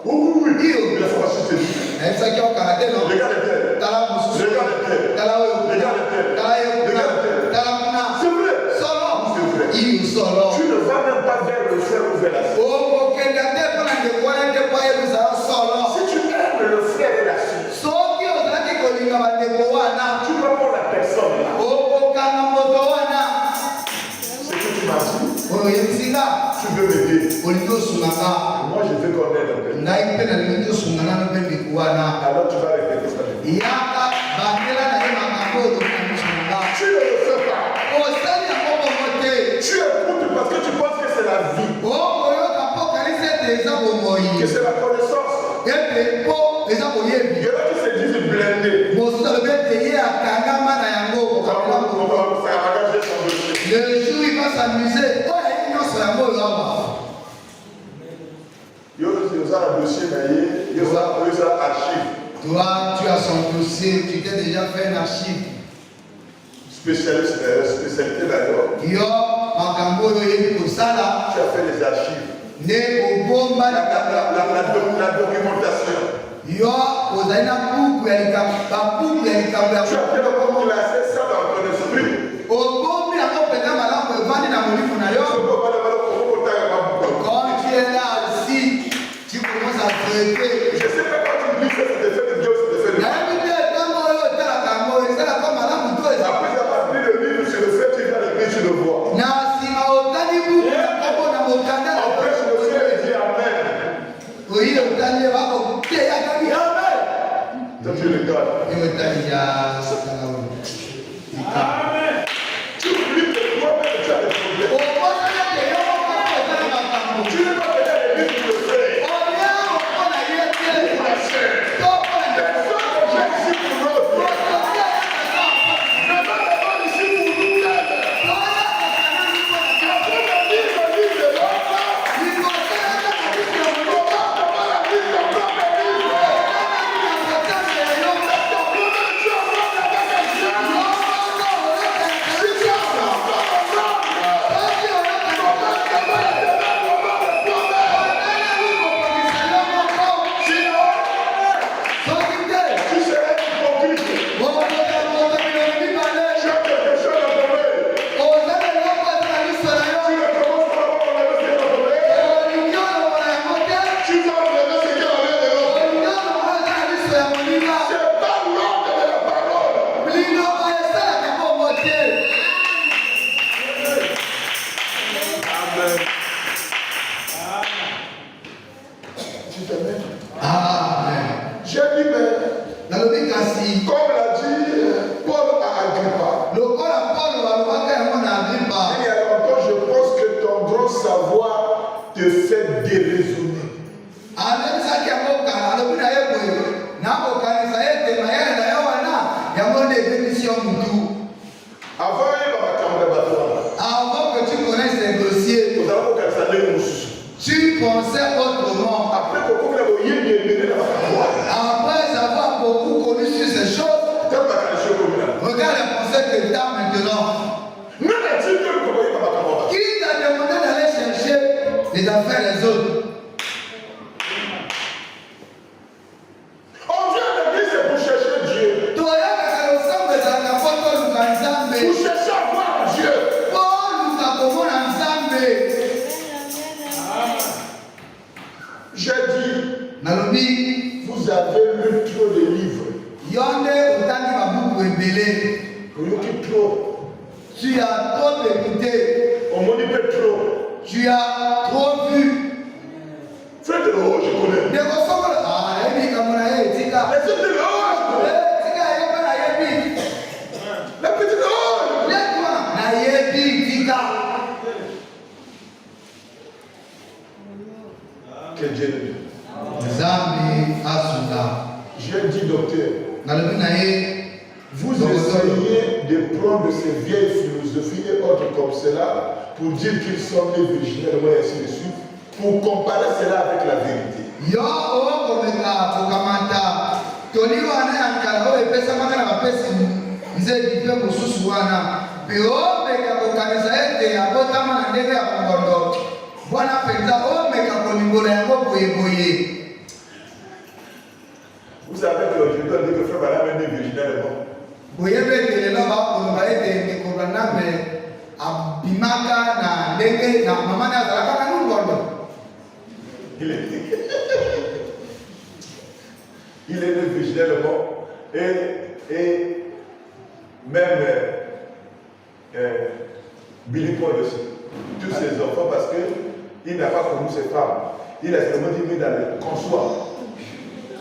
[SPEAKER 1] oui. Il a fallu citer.
[SPEAKER 2] Elle s'est qui au karaté, non?
[SPEAKER 1] Regarde les terres.
[SPEAKER 2] Tala Moussou.
[SPEAKER 1] Regarde les terres.
[SPEAKER 2] Tala Oyo.
[SPEAKER 1] Regarde les terres.
[SPEAKER 2] Tala Yekuna.
[SPEAKER 1] Regarde les terres.
[SPEAKER 2] Tala Kuna.
[SPEAKER 1] C'est vrai.
[SPEAKER 2] Solo.
[SPEAKER 1] C'est vrai.
[SPEAKER 2] Il solo.
[SPEAKER 1] Tu ne vas même pas vers le frère ou vers la sœur.
[SPEAKER 2] Oh, Kengate, pour la découverte de quoi il nous a solo.
[SPEAKER 1] Si tu aimes le frère et la sœur,
[SPEAKER 2] Soki ozalaki kolinga bandeko wana.
[SPEAKER 1] tu vas pour la personne là.
[SPEAKER 2] Okokanga moto wana.
[SPEAKER 1] Ce que tu m'as dit,
[SPEAKER 2] Oyo yebisinga.
[SPEAKER 1] tu veux m'aider.
[SPEAKER 2] Olingi osunganga.
[SPEAKER 1] Moi je veux qu'on aide un peu.
[SPEAKER 2] Ngai mpe nalingi osungana no mpe ndeko wana.
[SPEAKER 1] Alors tu vas répéter ça.
[SPEAKER 2] Yaka bandela na ye makambo oyo tokani sunanga.
[SPEAKER 1] Tu ne le fais pas.
[SPEAKER 2] Osali yango bongo te.
[SPEAKER 1] Tu écoutes parce que tu penses que c'est la vie,
[SPEAKER 2] Okoyoka mpo kanisi ete eza bomoi.
[SPEAKER 1] que c'est la connaissance.
[SPEAKER 2] Ete mpo eza
[SPEAKER 1] Il
[SPEAKER 2] boyebi.
[SPEAKER 1] y en a qui se disent blindés.
[SPEAKER 2] mosusu alobi ete ye akangama na yango
[SPEAKER 1] On va engager son dossier.
[SPEAKER 2] le jour il va s'amuser oyo ayebi nyonso yango oyo awa
[SPEAKER 1] Il y a un dossier, il y a un archive.
[SPEAKER 2] toi tu as son dossier tu t'es déjà fait un archive
[SPEAKER 1] Spécialité d'ailleurs.
[SPEAKER 2] yo makambo oyo oyebi kosala
[SPEAKER 1] Tu as fait les archives.
[SPEAKER 2] nde kobomba
[SPEAKER 1] La documentation.
[SPEAKER 2] yo ozali na buku ya likambo babuku ya likambo ya
[SPEAKER 1] Tu as fait comment classer ça dans ton esprit.
[SPEAKER 2] obombi yango mpenza malamu evandi na molimo na yo quand tu es là aussi tu commences à traiter
[SPEAKER 1] Je sais pas quand tu dis que c'était fait de Dieu, c'était fait de Dieu.
[SPEAKER 2] nayebi te ntango oyo otalaka yango ezalaka malamu to eza
[SPEAKER 1] Après avoir pris le livre sur le fait, tu viens l'écrire, tu le vois.
[SPEAKER 2] na nsima otali buku yango na mokanda
[SPEAKER 1] Après, je le fais et dis Amen.
[SPEAKER 2] oyi otali bakoteyakabi amen
[SPEAKER 1] Toi, tu regardes.
[SPEAKER 2] yo otali ya sala oyo
[SPEAKER 1] Tu oublies que toi-même, tu as des problèmes.
[SPEAKER 2] okosala te yo moko ozala makambo
[SPEAKER 1] Tu n'es pas venu à l'église pour le faire.
[SPEAKER 2] olia okona ye te
[SPEAKER 1] Pour la chair.
[SPEAKER 2] to mpona
[SPEAKER 1] Personne ne vient ici pour l'autre. Ne va pas ici pour nous aider. Après la vie de l'autre, on va la vie de l'autre.
[SPEAKER 3] Amen.
[SPEAKER 1] Tu t'aimes?
[SPEAKER 2] Amen.
[SPEAKER 1] J'ai dit, mais
[SPEAKER 2] Nalobi kasi.
[SPEAKER 1] comme l'a dit Paul à Agrippa,
[SPEAKER 2] Lokola Paul walobaka yango na Agrippa.
[SPEAKER 1] il y a longtemps, je pense que ton grand savoir te fait déraisonner.
[SPEAKER 2] Alebisaki yango kala alobi na ye boye nakokanisa ete mayele na yo wana yango nde ebebisi yo mutu.
[SPEAKER 1] Avant, il va m'attendre bateau.
[SPEAKER 2] Avant que tu connaisses les dossiers,
[SPEAKER 1] Nous allons faire ça les mousses.
[SPEAKER 2] tu pensais autrement.
[SPEAKER 1] Après, pourquoi vous l'avez eu, il est venu dans la
[SPEAKER 2] Après avoir beaucoup connu sur ces choses, regarde les pensées que tu as maintenant. Qui t'a demandé d'aller chercher les affaires des autres?
[SPEAKER 1] On vient de l'église pour chercher Dieu.
[SPEAKER 2] Toi, il y a ensemble de la photo de l'ensemble.
[SPEAKER 1] Pour chercher à voir Dieu.
[SPEAKER 2] Paul nous a commis ensemble.
[SPEAKER 1] J'ai dit,
[SPEAKER 2] Nalobi,
[SPEAKER 1] vous avez lu trop de livres.
[SPEAKER 2] yonde utaki babuku ebele.
[SPEAKER 1] Vous avez trop.
[SPEAKER 2] Tu as trop écouté.
[SPEAKER 1] On m'a dit trop.
[SPEAKER 2] Tu as trop vu.
[SPEAKER 1] Faites le haut, je connais.
[SPEAKER 2] Dekosoko ah ebi kamona ye tika.
[SPEAKER 1] Mais c'est le haut, je connais.
[SPEAKER 2] Tika yeba na yebi.
[SPEAKER 1] La petite haut.
[SPEAKER 2] Lekwa na yebi tika.
[SPEAKER 1] Que Dieu le dise.
[SPEAKER 2] Zambi asuka.
[SPEAKER 1] J'ai dit, docteur,
[SPEAKER 2] Nalobi na ye.
[SPEAKER 1] vous essayez de prendre ces vieilles philosophies et autres comme cela pour dire qu'ils sont nés virginellement et ainsi de suite, pour comparer cela avec la vérité.
[SPEAKER 2] Yo okomeka kokamata. Toli wana yankala oyo epesamaka na bapesi nzedi mpe mosusu wana. Mpe omeka kokanisa ete abotama na ndenge ya kongondo. Bwana mpenza omeka kolingola yango boyeboye.
[SPEAKER 1] Vous savez qu'aujourd'hui, on dit que frère Balaam est né virginellement.
[SPEAKER 2] Boyebe ete lelo bakoloba ete ndeko Branham abimaka na ndenge na mama ne azalaka na ngongondo.
[SPEAKER 1] Il est né virginellement et même Billy Paul aussi. Tous ses enfants parce qu'il n'a pas connu ses femmes. Il a seulement dit, mais dans le conçoit.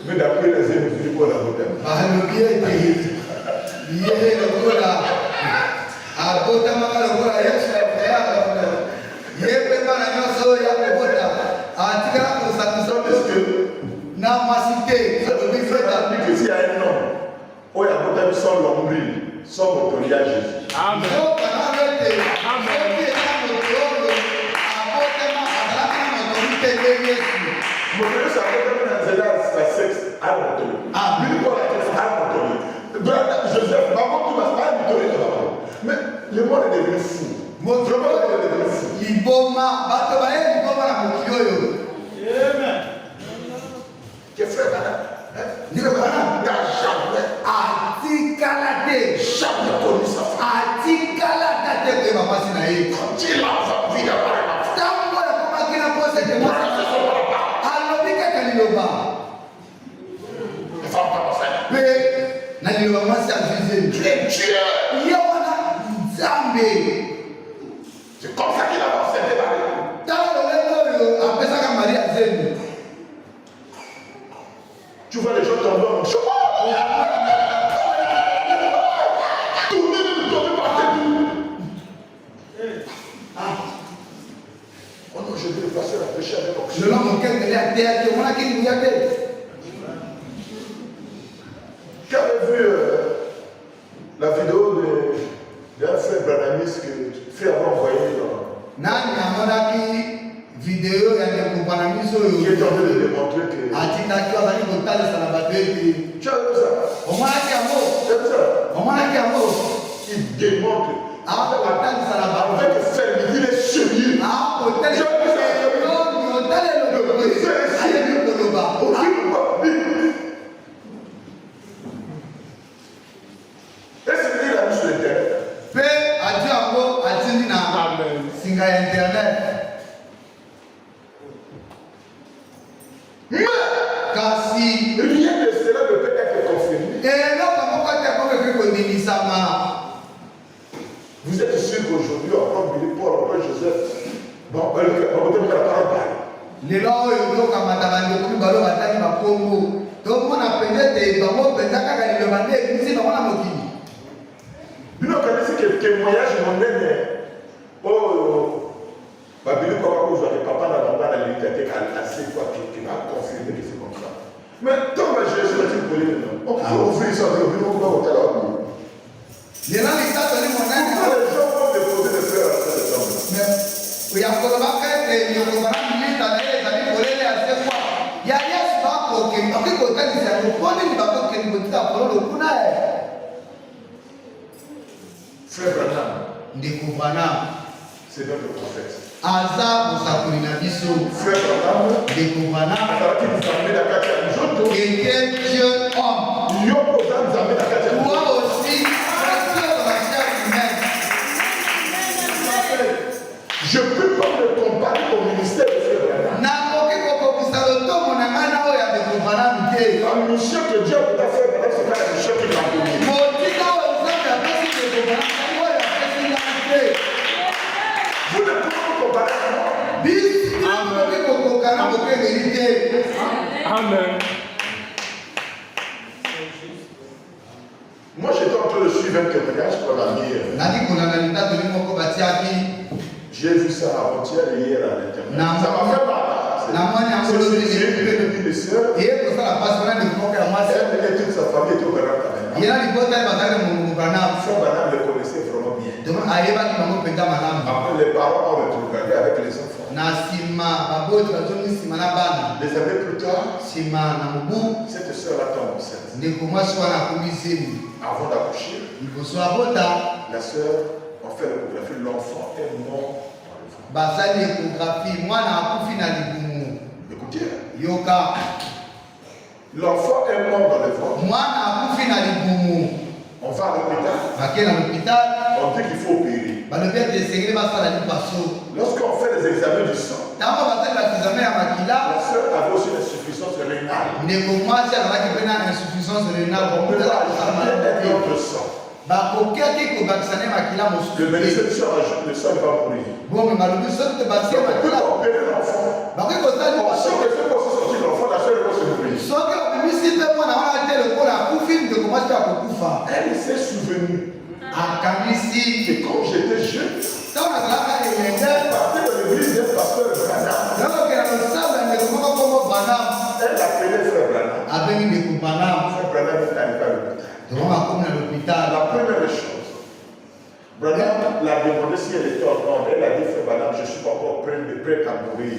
[SPEAKER 1] Mais d'après les amis, Billy Paul a voté.
[SPEAKER 2] Balobi ete ye lokola abotamaka lokola Yesu ayaka ye mpe bana nyonso oyo ya kobota atikala kosakisa na mwasi te alobi
[SPEAKER 1] Il
[SPEAKER 2] feta.
[SPEAKER 1] dit que s'il y a un homme, où il y a voté sans l'ombril, sans autorisé à Jésus.
[SPEAKER 3] Amen.
[SPEAKER 2] Soka na ete soki eza moto oyo abotama azalaka na motori te nde Yesu.
[SPEAKER 1] Motoris a voté dans la sexe à l'autorité. Billy Paul a fait à l'autorité. Joseph, maman, tu vas pas l'autorité là-bas. Mais le monde est devenu fou.
[SPEAKER 2] Moto
[SPEAKER 1] Le monde est
[SPEAKER 2] oyo
[SPEAKER 1] devenu fou.
[SPEAKER 2] liboma bato baye liboma na mokili oyo.
[SPEAKER 1] Que frère Balaam,
[SPEAKER 2] Ndeko Branham
[SPEAKER 1] n'a jamais
[SPEAKER 2] atikala te.
[SPEAKER 1] connu sa femme.
[SPEAKER 2] Atikalaka te koyeba mwasi na ye.
[SPEAKER 1] Quand il a envie d'avoir la femme,
[SPEAKER 2] Ntango ekomaki na posa ete mwasi alobi kaka liloba
[SPEAKER 1] la femme pas enceinte.
[SPEAKER 2] mpe na liloba mwasi avize
[SPEAKER 1] Tu es Dieu.
[SPEAKER 2] ye wana nzambe.
[SPEAKER 1] C'est comme ça qu'il a enceinte Marie.
[SPEAKER 2] Ntango lolenge oyo apesaka Maria zemi.
[SPEAKER 1] Tu vois les gens tomber en chemin. Tourner partout. Oh non, je vais le passer à pécher avec oxygène.
[SPEAKER 2] lelo mokengeli ateyaki omonaki nguya te.
[SPEAKER 1] Qui avait vu la vidéo d'un frère Branhamiste que frère avait envoyé
[SPEAKER 2] Nani amonaki video ya ndeko Branham
[SPEAKER 1] qui
[SPEAKER 2] oyo
[SPEAKER 1] est en train de démontrer que.
[SPEAKER 2] atikaki azali kotalisa na bato ete
[SPEAKER 1] Tu as vu ça?
[SPEAKER 2] omonaki yango
[SPEAKER 1] Tu as vu ça?
[SPEAKER 2] omonaki yango
[SPEAKER 1] Il démontre.
[SPEAKER 2] akotalisa na bato
[SPEAKER 1] Avec ferme, il est sérieux.
[SPEAKER 2] akotalisa otalelo ayebi koloba
[SPEAKER 1] Est-ce qu'il a mis sur le terrain?
[SPEAKER 2] mpe adi yango atindi na
[SPEAKER 3] Amen.
[SPEAKER 2] singa ya internet.
[SPEAKER 1] Mais
[SPEAKER 2] Kasi
[SPEAKER 1] rien de cela ne peut être confirmé.
[SPEAKER 2] eloko moko te akokoki kondimisama.
[SPEAKER 1] Vous êtes sûr qu'aujourd'hui, on prend Billy Paul, on prend Joseph, Bon, on peut la parole parler.
[SPEAKER 2] Les lois, ils ont comme madame, ils ont comme ballon, bataille, ma promo. Donc, on a peut-être, on peut être le mandé, et puis, on a moqué.
[SPEAKER 1] Nous, quand c'est que voyage mondain, oh, Babylone, papa n'a pas la liberté assez fois qui va confirmer que c'est comme ça. Mais tant que Jésus a dit pour lui, on peut ouvrir ça, on va au talent.
[SPEAKER 2] Les gens, ils savent donner mon âme.
[SPEAKER 1] Les gens vont déposer des frères à cette chambre.
[SPEAKER 2] Mais, il y a encore ma frère, il y a encore ma fille, il y a des volets à cette fois. Il y a rien sur ma coquille. Après, quand on dit, on prend une bateau qui est une petite apollo, le coup n'a.
[SPEAKER 1] Frère Branham, c'est notre prophète.
[SPEAKER 2] Aza Osakurina Biso,
[SPEAKER 1] Frère Branham,
[SPEAKER 2] Dekobana,
[SPEAKER 1] qui
[SPEAKER 2] était Dieu homme. Toi aussi, frère de la chair humaine.
[SPEAKER 1] Je ne peux pas me comparer au ministère de Frère Branham. La mission que Dieu a fait, c'est pas la mission qu'il m'a donnée. Vous ne pouvez pas comparer à moi.
[SPEAKER 3] Amen.
[SPEAKER 1] Moi, j'étais en train de suivre un témoignage pendant hier. J'ai vu ça avant-hier et hier à l'internet. Ça m'a fait mal. C'est une des sœurs. Elle et toute sa famille étaient au Ghana. Frère Branham le connaissait vraiment bien. Après, les parents ont regardé avec les enfants. Des années plus tard, cette sœur-là tombe enceinte. Avant d'accoucher, la sœur, en fait l'échographie, l'enfant est mort dans le ventre. Écoutez, l'enfant est mort dans le ventre. On va à l'hôpital. On dit qu'il faut opérer. Lorsqu'on fait les examens du sang, la sœur avait aussi une insuffisance rénale. On peut pas ajouter un autre sang. Le médecin dit que le sang va mourir. On peut pas opérer l'enfant. On sait que c'est pour sortir l'enfant, la sœur va se mourir. Elle s'est souvenue que quand j'étais jeune, elle partait de l'église d'un pasteur Branham. Elle appelait Frère Branham. Frère Branham est arrivé à l'hôpital. La première chose, Branham l'a demandé si elle était en ordre. Elle a dit Frère Branham, je ne suis pas encore prêt à mourir.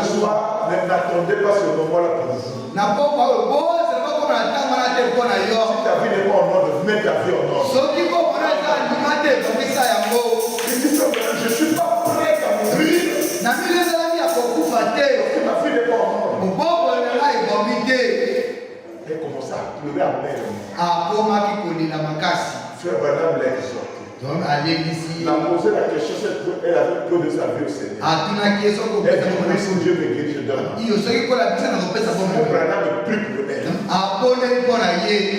[SPEAKER 1] Ce soir, n'attendez pas ce moment-là pour vous. Si ta vie n'est pas en ordre, mets ta vie en ordre. Je ne suis pas prêt à mourir. Parce que ma vie n'est pas en ordre. Elle commence à pleurer à mer. Frère Branham l'a exhorté. Il a posé la question, elle avait donné sa vie au Seigneur. Elle dit, si Dieu me guérit, je donne. Frère Branham ne prie pour elle.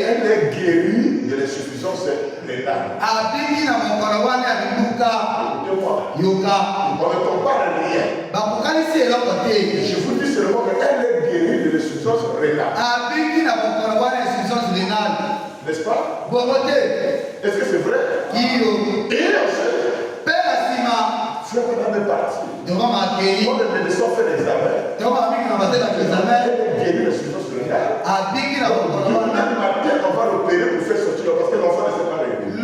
[SPEAKER 1] Elle est guérie de l'insuffisance rénale. Écoutez-moi. On ne compare rien. Je vous dis seulement qu'elle est guérie de l'insuffisance rénale. N'est-ce pas? Est-ce que c'est vrai? Et ensuite, Frère Branham est parti. Quand le médecin fait l'examen, elle est guérie de l'insuffisance rénale. Demain matin, on va l'opérer pour faire sortir parce que l'enfant ne s'est pas réveillé.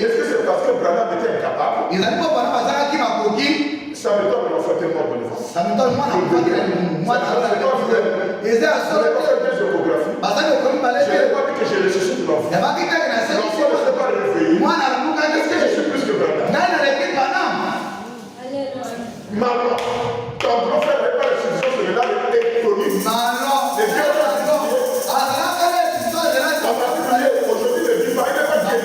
[SPEAKER 1] Est-ce que c'est parce que Branham était incapable? Ça me donne l'enfant tellement de l'enfant. Ça me donne moi je n'ai pas dit que j'ai ressuscité l'enfant. L'enfant ne s'est pas réveillé. Est-ce que je suis plus que Branham? Maman, ton grand frère n'avait pas l'insuffisance rénale électronique. Aujourd'hui, le vivant, il n'est pas guéri.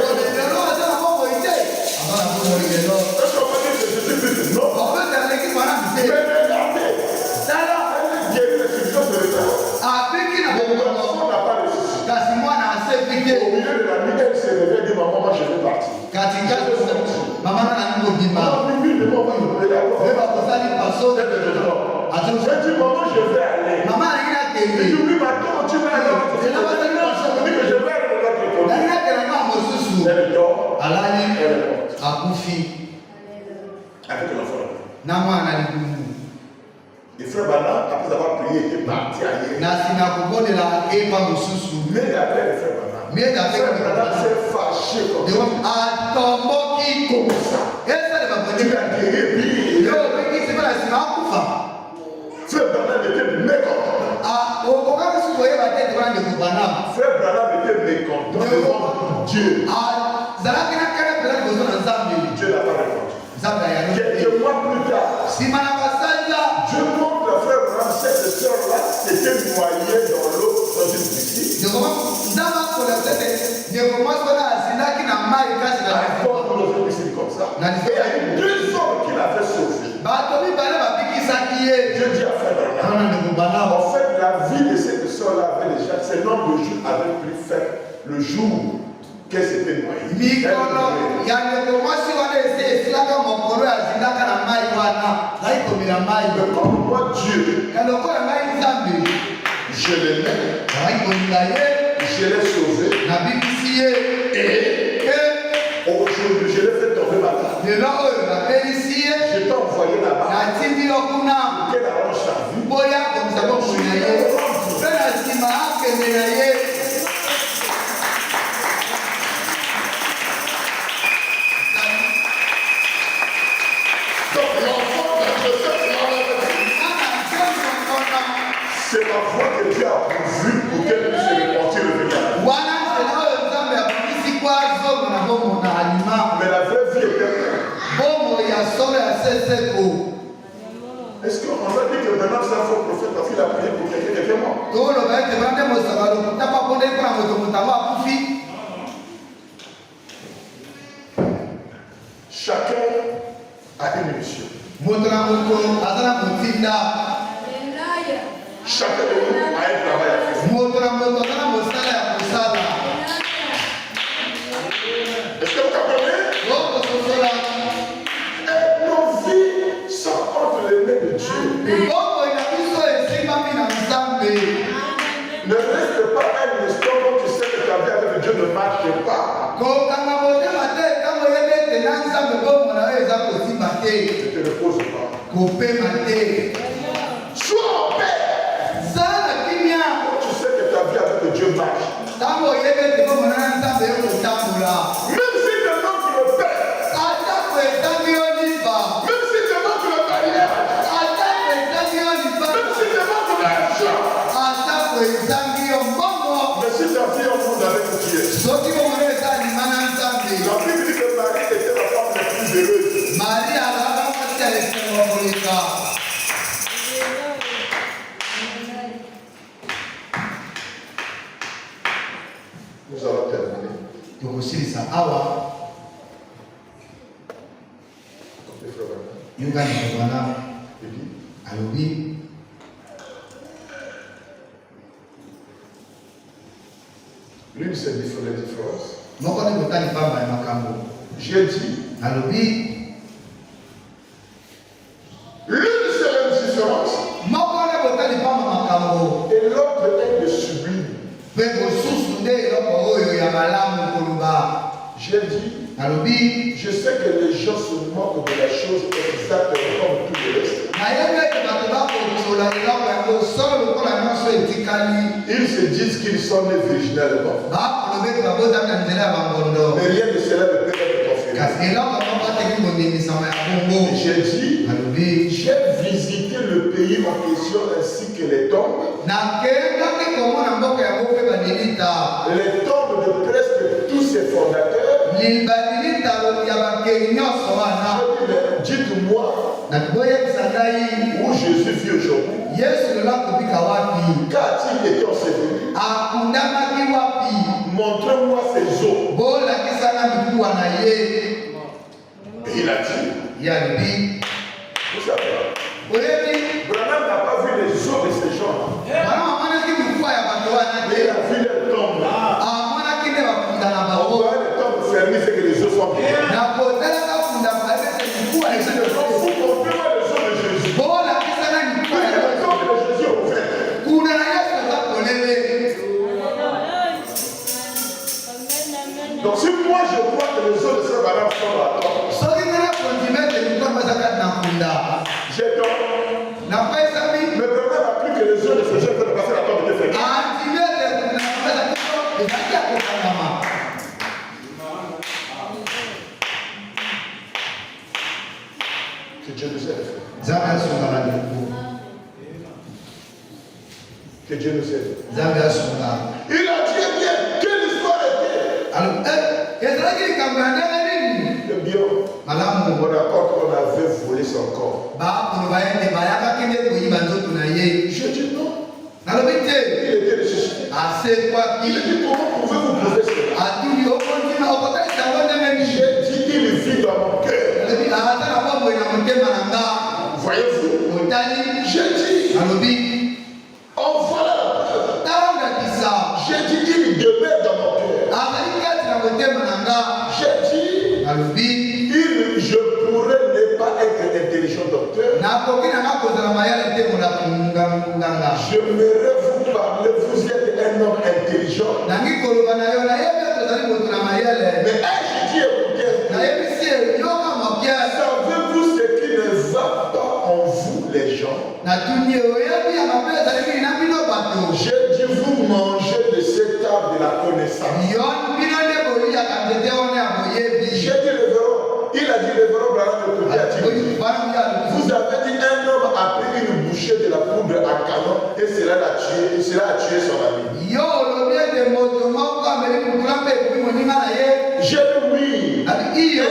[SPEAKER 1] Est-ce qu'on peut dire que je suis plus? Non. Mais regardez, elle est guérie de l'insuffisance rénale. Mon garçon n'a pas de soucis. dit, maman, je vais aller.
[SPEAKER 2] Maman
[SPEAKER 1] Et tu dis, oui, maintenant, tu vas aller. Je dis que je vais aller de l'autre côté. Elle dort.
[SPEAKER 2] alali
[SPEAKER 1] Elle est morte.
[SPEAKER 2] akufi
[SPEAKER 1] Avec l'enfant.
[SPEAKER 2] na mwana libumu
[SPEAKER 1] Et frère Bana, après avoir prié, était parti ailleurs.
[SPEAKER 2] na nsima ya kobondela akeyeba mosusu
[SPEAKER 1] Mais d'après le frère Bana,
[SPEAKER 2] mais d'après
[SPEAKER 1] frère Bana s'est fâché comme ça.
[SPEAKER 2] atomboki
[SPEAKER 1] Comme ça.
[SPEAKER 2] esalema
[SPEAKER 1] Tu as guéri, puis
[SPEAKER 2] yo obekisi mpe na nsima akufa
[SPEAKER 1] frère Bana était mécontent.
[SPEAKER 2] okokaki susu oyeba te tebana ndeko banam
[SPEAKER 1] Frère Branham était mécontent devant Dieu.
[SPEAKER 2] zalaki na kene mpela liboso na nzambe
[SPEAKER 1] Dieu n'a pas répondu.
[SPEAKER 2] nzambe ayano
[SPEAKER 1] Quelques mois plus tard,
[SPEAKER 2] nsima na basanza
[SPEAKER 1] Dieu montre à frère Branham cette sœur-là s'était noyée dans l'eau dans une piscine.
[SPEAKER 2] nzambe akola tete ndeko mwasi wana azindaki na mai kasi na
[SPEAKER 1] Dans une piscine comme ça. Et il y a eu 2 hommes qui l'avaient sauvé.
[SPEAKER 2] bato mibale babikisaki ye
[SPEAKER 1] Dieu dit à frère Branham,
[SPEAKER 2] ana ndeko banam
[SPEAKER 1] en fait, la vie de cette sœur-là avait déjà, ses nombre de jours avait pris fin le jour qu'elle s'était noyée.
[SPEAKER 2] mikolo ya ndeko mwasi wana esilaka mokolo azindaka na mai wana zali komela mai
[SPEAKER 1] Mais comme moi, Dieu,
[SPEAKER 2] ya lokola ngai nzambe
[SPEAKER 1] je l'aimais,
[SPEAKER 2] zali kolinga ye
[SPEAKER 1] je l'ai sauvé.
[SPEAKER 2] nabikisi ye
[SPEAKER 1] Aujourd'hui, je l'ai fait tomber malade.
[SPEAKER 2] lelo oyo napelisi ye
[SPEAKER 1] Je t'ai envoyé là-bas.
[SPEAKER 2] natindi yo kuna
[SPEAKER 1] Qu'elle arrange sa vie.
[SPEAKER 2] boya komisa bomoi na ye mpe na nsima akende na ye
[SPEAKER 1] Donc l'enfant de Joseph, c'est la voie que Dieu a pourvue pour qu'elle puisse se repentir et venir.
[SPEAKER 2] wana nzela oyo nzambe abimisi kwa zomo na bomo na alima
[SPEAKER 1] Mais la vraie vie était pleine.
[SPEAKER 2] bomo ya solo ya seseko
[SPEAKER 1] Est-ce qu'on a dit que maintenant c'est un faux prophète parce qu'il a prié pour quelqu'un qui est mort?
[SPEAKER 2] toloba ete bana nde mosaka lokuta papondeli mpona moto motango akufi
[SPEAKER 1] Chacun a une mission.
[SPEAKER 2] moto na moto aza na motinda
[SPEAKER 1] Chacun de nous a un travail à faire.
[SPEAKER 2] moto na moto aza na mosala ya kosala
[SPEAKER 1] Est-ce que vous comprenez?
[SPEAKER 2] okososola
[SPEAKER 1] Et nos vies sont entre les mains de Dieu.
[SPEAKER 2] bomoi na biso esimbami na nzambe
[SPEAKER 1] Ne reste pas un instant quand tu sais que ta vie avec Dieu ne marche pas.
[SPEAKER 2] kokanga motema te ntango oyebi ete na nzambe bomo na yo eza kosimba te
[SPEAKER 1] Ne te repose pas.
[SPEAKER 2] kopema te
[SPEAKER 1] Sois en paix.
[SPEAKER 2] zala na kimia
[SPEAKER 1] Quand tu sais que ta vie avec Dieu marche.
[SPEAKER 2] ntango oyebi ete bomo na nzambe yo kotambola
[SPEAKER 1] Même si te manque le paix.
[SPEAKER 2] atako etangi yo lipa
[SPEAKER 1] Même si te manque le mariage.
[SPEAKER 2] atako etangi yo lipa
[SPEAKER 1] Même si te manque l'argent.
[SPEAKER 2] atako ezangi yo mbongo
[SPEAKER 1] Mais si ta vie en monde avec Dieu.
[SPEAKER 2] soki bomono eza lima na nzambe
[SPEAKER 1] La Bible dit que Marie était la femme la plus heureuse.
[SPEAKER 2] maria alaka mwasi ya esengo koleka
[SPEAKER 1] Nous allons terminer.
[SPEAKER 2] tokosilisa awa
[SPEAKER 1] Le frère Bernard,
[SPEAKER 2] yokani kokwana
[SPEAKER 1] il dit,
[SPEAKER 2] alobi
[SPEAKER 1] l'une c'est les différences.
[SPEAKER 2] moko nde kotali pamba ya makambo
[SPEAKER 1] J'ai dit,
[SPEAKER 2] alobi
[SPEAKER 1] l'une c'est la différence
[SPEAKER 2] moko nde kotali pamba makambo
[SPEAKER 1] et l'autre est le sublime.
[SPEAKER 2] mpe mosusu nde eloko oyo ya malamu koloba
[SPEAKER 1] J'ai dit,
[SPEAKER 2] alobi
[SPEAKER 1] je sais que les gens se moquent de la chose exactement comme tout le reste.
[SPEAKER 2] nayebi ete bato bakosola eloko yango solo lokola nyonso etikali
[SPEAKER 1] Ils se disent qu'ils sont nés virginellement.
[SPEAKER 2] bakoloba ete babotami na nzela ya bangondo
[SPEAKER 1] Mais rien de cela ne peut être confirmé.
[SPEAKER 2] kasi eloko moko ateki kondemisama ya bongo
[SPEAKER 1] J'ai dit,
[SPEAKER 2] alobi
[SPEAKER 1] j'ai visité le pays en question ainsi que les tombes.
[SPEAKER 2] nakendaki komona mboka yango mpe banilita
[SPEAKER 1] Les tombes de presque tous ses fondateurs.
[SPEAKER 2] banilita ya bakei nyonso wana
[SPEAKER 1] Je dis, dites-moi
[SPEAKER 2] nakoyebisa ngai
[SPEAKER 1] où Jésus vit aujourd'hui.
[SPEAKER 2] yesu lelo akobika wapi
[SPEAKER 1] Qu'a-t-il été enseveli?
[SPEAKER 2] akundamaki wapi
[SPEAKER 1] Montrez-moi ses os.
[SPEAKER 2] bolakisanga mikuwa na ye
[SPEAKER 1] Et il a dit,
[SPEAKER 2] ye alobi
[SPEAKER 1] vous savez,
[SPEAKER 2] oyebi
[SPEAKER 1] Branham n'a pas vu les os de ces gens-là.
[SPEAKER 2] bana amonaki mikuwa ya bato wana
[SPEAKER 1] Mais il
[SPEAKER 2] te
[SPEAKER 1] a vu les tombes.
[SPEAKER 2] amonaki nde bakunda na
[SPEAKER 1] On
[SPEAKER 2] bango
[SPEAKER 1] voit les tombes fermées, c'est que les os sont bien.
[SPEAKER 2] na kotalaka kunda baebete mikuwa
[SPEAKER 1] Et c'est le gens, vous comprenez les os de Jésus.
[SPEAKER 2] bolakisanga mikuwa ya
[SPEAKER 1] Donc si moi je crois que les eaux de ce madame sont dans la tombe, j'ai tort. Mais le problème n'a plus que les eaux de ce jeune veulent passer la tombe était fermée. Que Dieu nous aide. Que Dieu nous aide. Il a dit bien que l'histoire était. Le bien. On accorde qu'on avait volé son corps. Je dis non. Il était ressuscité. Il a dit comment pouvez-vous prouver cela? J'ai dit qu'il vit dans mon cœur. Voyez-vous? J'ai dit. On voilà la preuve. J'ai dit qu'il demeure dans mon cœur. J'ai dit. Je pourrais ne pas être intelligent docteur. J'aimerais vous parler, vous êtes un homme intelligent. Mais j'ai dit écoutez, savez-vous ce qui ne va pas en vous les gens? J'ai dit vous mangez de cette arbre de la connaissance. J'ai dit il a dit le révérend Branham écoutez, vous avez dit un homme a pris une bouchée de la poudre à canon et cela l'a tué, son ami. J'ai dit oui. J'ai dit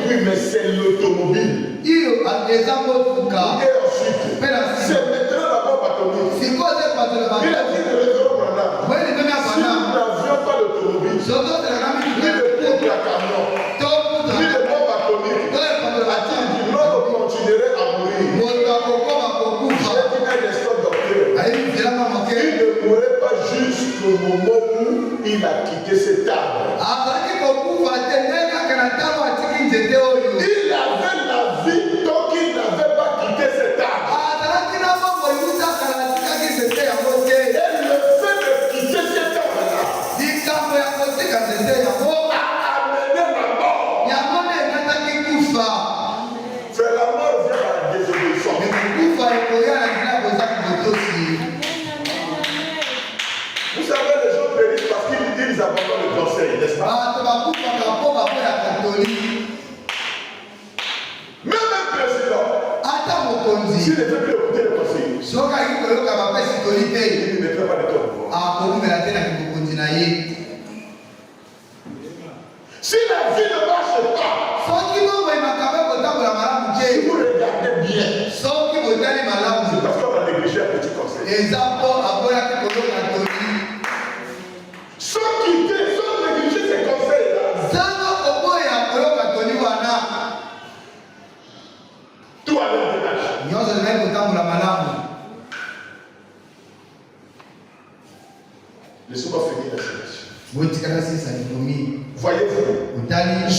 [SPEAKER 1] oui, mais c'est l'automobile. Et ensuite, c'est maintenant la bombe atomique. Il a dit le révérend Branham, si nous n'avions pas l'automobile, ni le poudre à canon, ni le bombe atomique, a-t-il dit l'homme continuerait à mourir? J'ai dit un instant docteur. Il ne mourrait pas jusqu'au moment où il a quitté cet arbre. Il avait la vie tant qu'il n'avait pas quitté cet arbre. Et le fait de quitter cet arbre-là a amené la mort. C'est la mort vient à la désobéissance. Vous savez, les gens périssent parce qu'ils abandonnent le conseil, n'est-ce pas? Même un président, s'il ne veut plus écouter le conseil, il ne mettrait pas de temps. Si la vie ne marche pas, si vous regardez bien, c'est parce qu'on va négliger un petit conseil. Sans quitter, sans négliger ces conseils-là, tout allait démarcher. Laissez-moi finir la sélection. Voyez-vous, je dis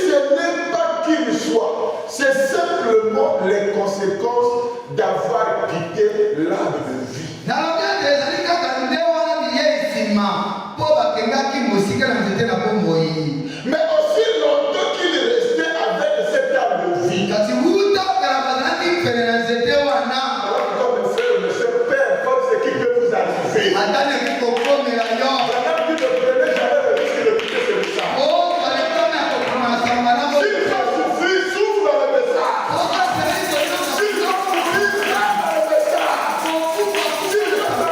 [SPEAKER 1] ce n'est pas qu'il soit, c'est simplement les conséquences d'avoir quitté l'arbre de vie. Mais aussi longtemps qu'il restait avec cet arbre de vie. Alors comme le frère, le soeur, peu importe ce qui peut vous arriver. Madame, ne prenez jamais le risque de quitter ce message. S'il va souffrir, souffre dans le message. S'il va mourir, dans le message. S'il va travailler, dans le message. S'il va dans le message.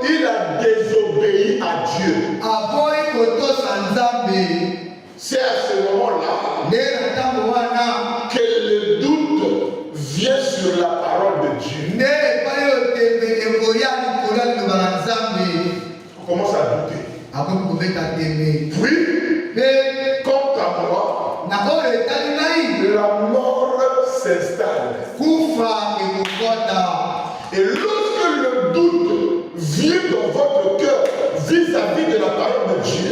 [SPEAKER 1] Il a désobéi à Dieu. C'est à ce moment-là que le doute vient sur la parole de Dieu. on commence à douter. Puis, quant à moi, la mort s'installe. Et lorsque le doute vient dans votre cœur vis-à-vis de la parole de Dieu,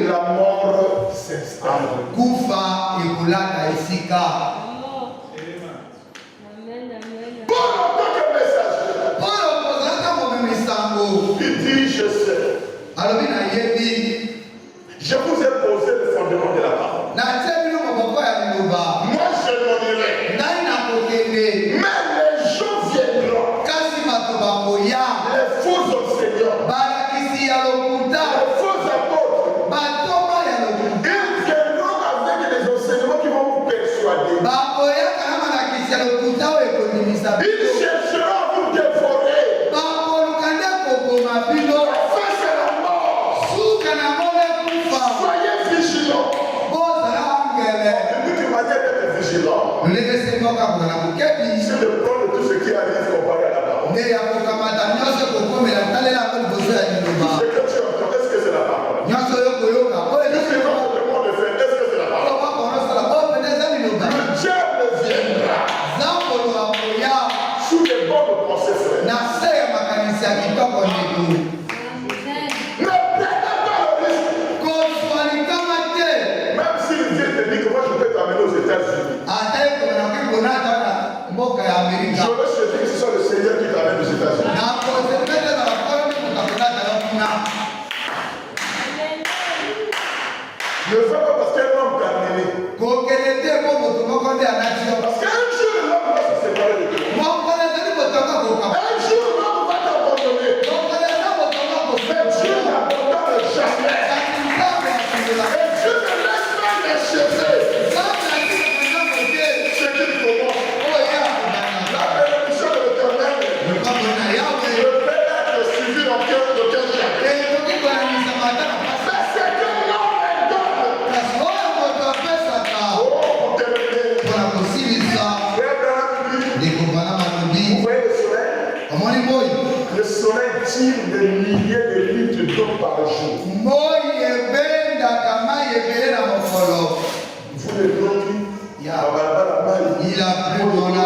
[SPEAKER 1] la mort s'installe. Paul en tant que messager, il dit, je sais. Je vous ai posé le fondement de la parole. Moi, je m'en irai. Mais les gens viendront. Les faux enseignants. Les faux apôtres. Ils viendront avec des enseignements qui vont vous persuader. Ils chercheront à vous dévorer. Enfin, c'est la mort. Soyez vigilants. De toute manière d'être vigilant, c'est de prendre tout ce qui arrive comparé à la parole. Ce que tu entends, est-ce que c'est la parole? Qu'est-ce que votre demande de faire? Est-ce que c'est la parole? Le diable viendra sous les bonnes pensées, frère. Ne prenez pas le risque. Même si Dieu te dit que moi je peux t'amener aux États-Unis, je veux souhaiter que ce soit le Seigneur qui t'amène aux États-Unis. Ne fais pas parce qu'un homme t'a amené. Parce qu'un jour l'homme va se séparer de toi. Un jour l'homme va t'abandonner. Mais Dieu n'abandonne jamais. Et Dieu ne laisse pas déchirer ce qu'il commence. La bénédiction de l'Éternel ne peut être suivie d'aucun jamais. Mais c'est que l'homme est donne. Oh, pour terminer. Frère Abraham dit, vous voyez le soleil tire des milliers de litres d'eau par jour. Vous les bloquez. Il a pris dans la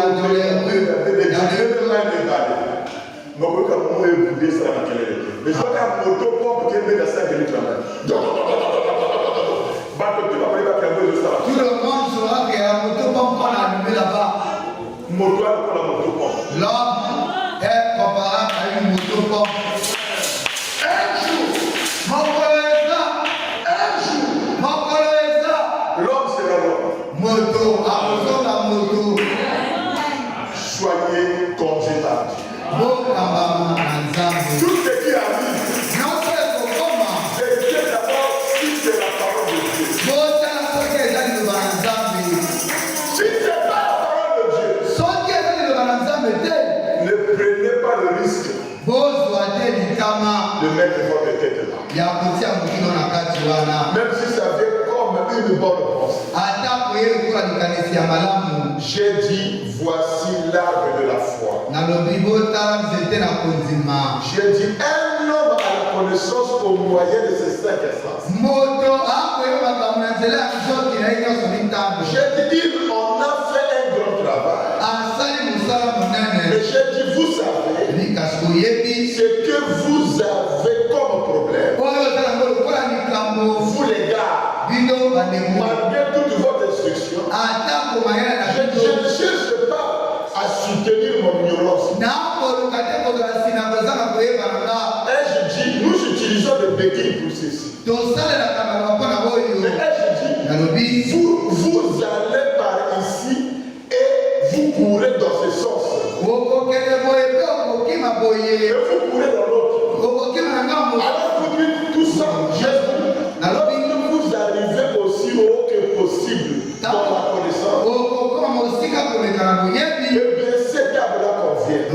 [SPEAKER 1] tout le monde saura qu'il y a un motopompe qu'on a allumé là-bas. L'homme est comparable à une motopompe. Un jour, l'homme sera l'homme.
[SPEAKER 2] Moto, abandonne la moto.
[SPEAKER 1] Soyez conduits par Dieu. Tout ce qui arrive, c'est Dieu d'abord si c'est la parole de Dieu. Si ce n'est pas la parole de Dieu, ne prenez pas le risque de mettre votre tête là. Même si ça vient comme une bonne pensée. J'ai dit, voici l'arbre de la foi. J'ai dit, un homme à la connaissance au moyen de ses 5 essences. J'ai dit, il en a fait un grand travail. Mais j'ai dit, vous savez, ce que vous avez comme problème, vous les gars, malgré toute votre instruction, je ne cherche pas à soutenir mon ignorance. Et je dis, nous utilisons des béquilles pour ceci. Mais je dis, vous allez par ici et vous courez dans ce sens. Et vous courez dans l'autre. Alors vous dites tout ça, alors vous arrivez aussi haut que possible dans la connaissance. Eh bien, cet arbre-là convient.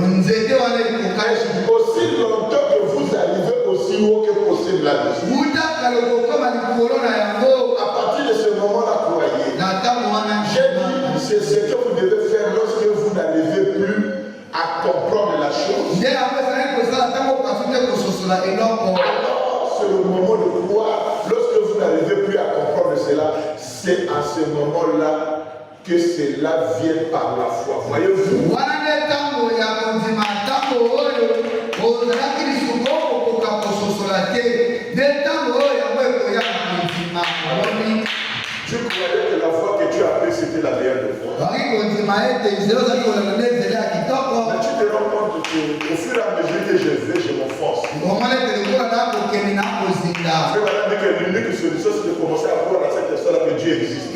[SPEAKER 1] Aussi longtemps que vous arrivez aussi haut que possible là-dessus. À partir de ce moment-là, croyez. J'ai dit, c'est ce que vous devez faire lorsque vous n'arrivez Alors, c'est le moment de croire. Lorsque vous n'arrivez plus à comprendre cela, c'est à ce moment-là que cela vient par la foi. Voyez-vous? Tu croyais que la foi que tu as prise c'était la meilleure de foi. Mais tu te rends compte qu'au fur et à mesure que je vais, je m'enfonce. C'est que l'unique solution c'est de commencer à croire à cette personne que Dieu existe.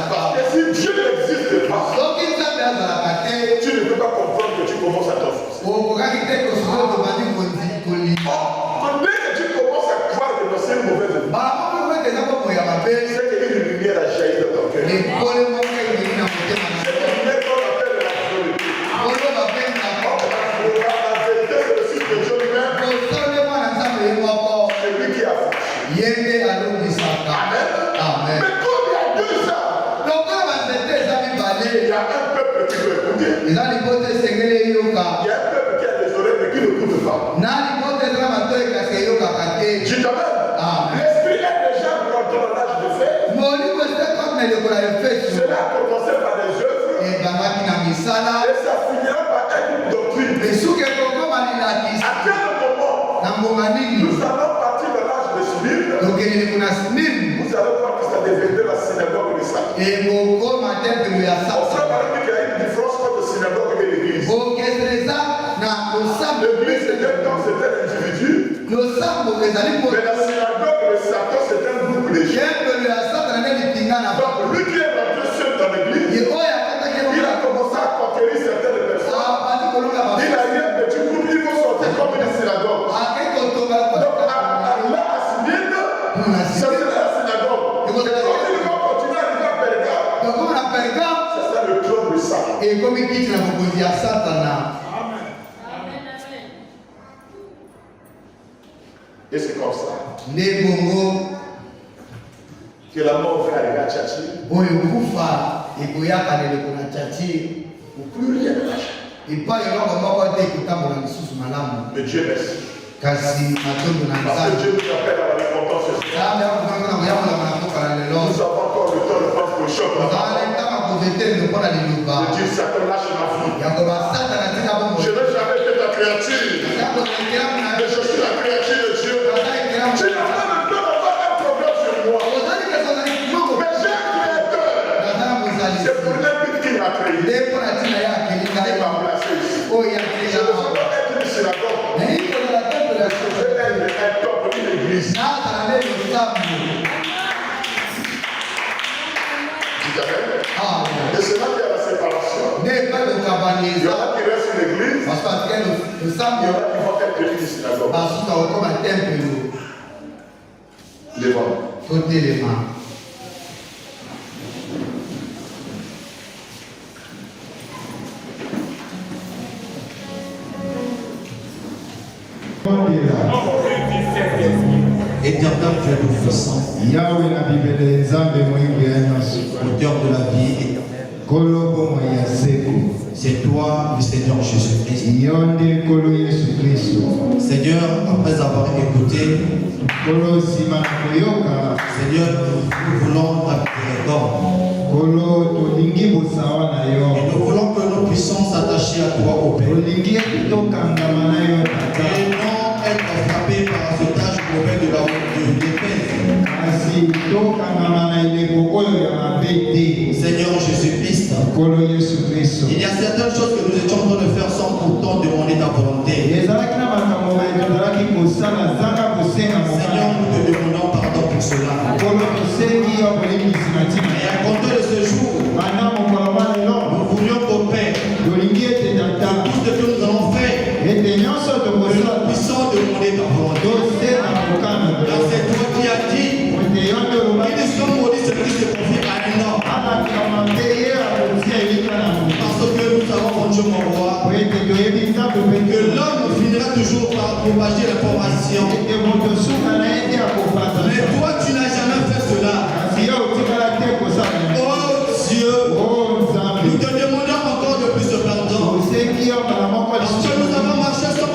[SPEAKER 1] Parce que si Dieu n'existe pas, tu ne peux pas comprendre que tu commences à t'enfoncer. Dès que tu commences à croire que c'est une mauvaise vie, c'est qu'une lumière a jailli dans ton cœur. C'est une lumière qu'on appelle la vérité. La vérité, c'est le Fils de Dieu lui-même. C'est lui qui a fait. Amen. Mais comme il y a 2 ans, il y a un peuple qui veut écouter. Il y a un peuple qui a des oreilles mais qui n'écoute pas. Dis amen. L'esprit est déjà dans l'âge de fer. Cela a commencé par des œuvres et ça finira par être une doctrine. À quel moment nous allons partir de l'âge de Smyrne, vous allez voir que ça deviendrait la synagogue de Satan. On sait par exemple qu'il y a une différence entre synagogue et l'église. L'église c'était quand c'était l'individu, mais la synagogue de Satan c'est un groupe de gens. Donc lui qui est rentré seul dans l'église, il a commencé à conquérir certaines personnes. Il a dit un petit groupe, il faut sortir comme une synagogue. Donc là à Smyrne, ça c'est la synagogue. Et quand il va continuer à arriver à Pergame, c'est ça le trône de Satan. Et c'est comme ça que la mort va arriver à Tchatchi. Ou plus rien ne lâche. Mais Dieu merci. Parce que Dieu nous appelle à la repentance ce soir. Nous avons encore le temps de prendre le choc. De dire Satan lâche ma vie. Je n'ai jamais été ta créature. Mais je suis la créature de Dieu. Tu n'as pas le temps d'avoir un problème sur moi. Mais j'ai un créateur. C'est pour l'un qui m'a créé. Il m'a placé ici. Je ne veux pas être une synagogue. Je veux être un temple, une église. Et c'est là qu'il y a la séparation. Il y en a qui restent une église. Il y en a qui vont être une synagogue. Les mains.
[SPEAKER 4] Éternel Dieu tout-puissant, auteur de la vie éternelle, c'est toi le Seigneur Jésus-Christ. Seigneur, après avoir écouté, Seigneur, nous voulons ta miséricorde. Et nous voulons que nous puissions s'attacher à toi au Père. Et non être frappés par ce tâche mauvais de la Seigneur Jésus-Christ, il y a certaines choses que nous étions en train de faire sans pourtant demander ta volonté. Seigneur, nous te demandons pardon pour cela. Et à compter de ce jour, nous voulions qu'au Père, tout ce que nous avons fait, que nous puissions demander ta volonté. Car c'est toi qui as dit, ils sont maudits ceux qui se confient à un homme. Parce que nous savons, mon Dieu, mon roi, que l'homme finira toujours par propager l'information. Mais toi, tu n'as jamais fait cela. Oh Dieu, nous te demandons encore de plus de pardon. Parce que nous avons marché sans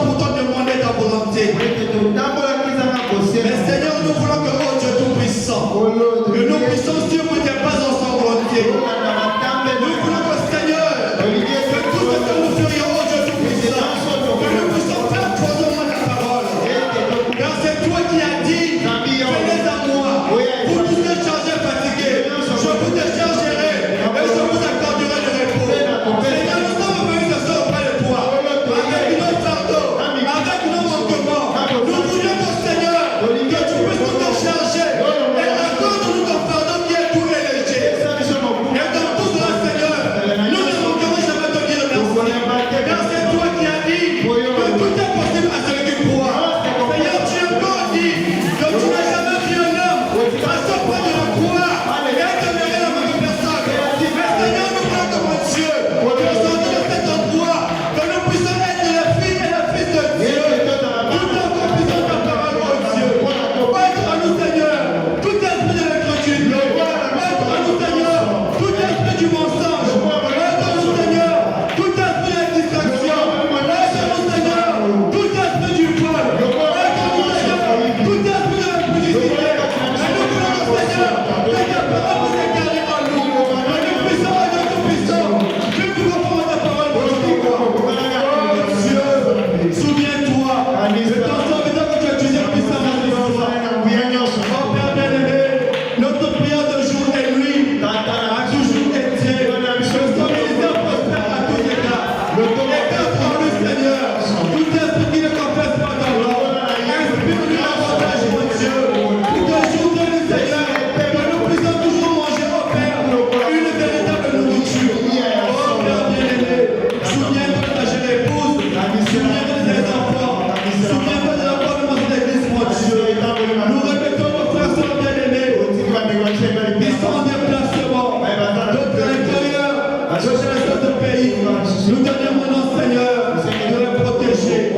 [SPEAKER 4] La génération de pays, nous te demandons, Seigneur, de les protéger.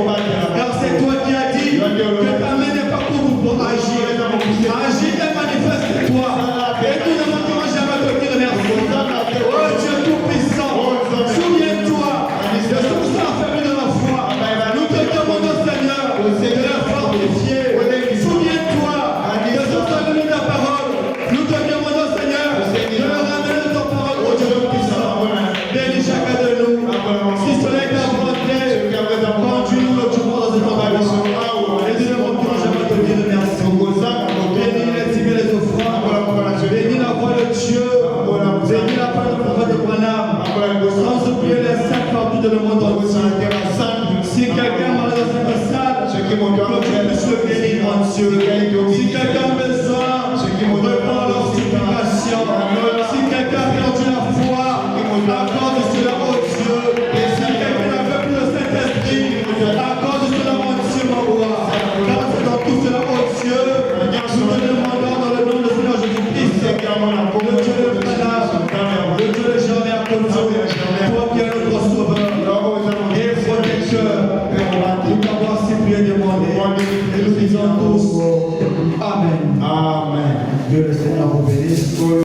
[SPEAKER 4] Car c'est toi qui as dit que ta main n'est pas courte pour agir. Agis et manifeste-toi. Et nous ne manquerons jamais de te dire merci. Oh Dieu tout-puissant, souviens-toi de ce qui sont affaiblis de la foi. Nous te demandons, Seigneur, de les fortifier. Souviens-toi de ce qui sont venus de ta parole. Nous te demandons, Seigneur, de leur ramener ton parole, oh Dieu tout-puissant. Bénis chacun de nous. Si cela est ta volonté, conduis-nous le jour dans cette organisation. Et nous ne manquerons jamais de te dire merci. Bénis les signes et les offrandes. Bénis la voix de Dieu. Bénis la parole du prophète de Branham. Sans oublier les saints partout dans le monde entier. Si quelqu'un est malade dans cette salle, que tu puisses le guérir, mon Dieu.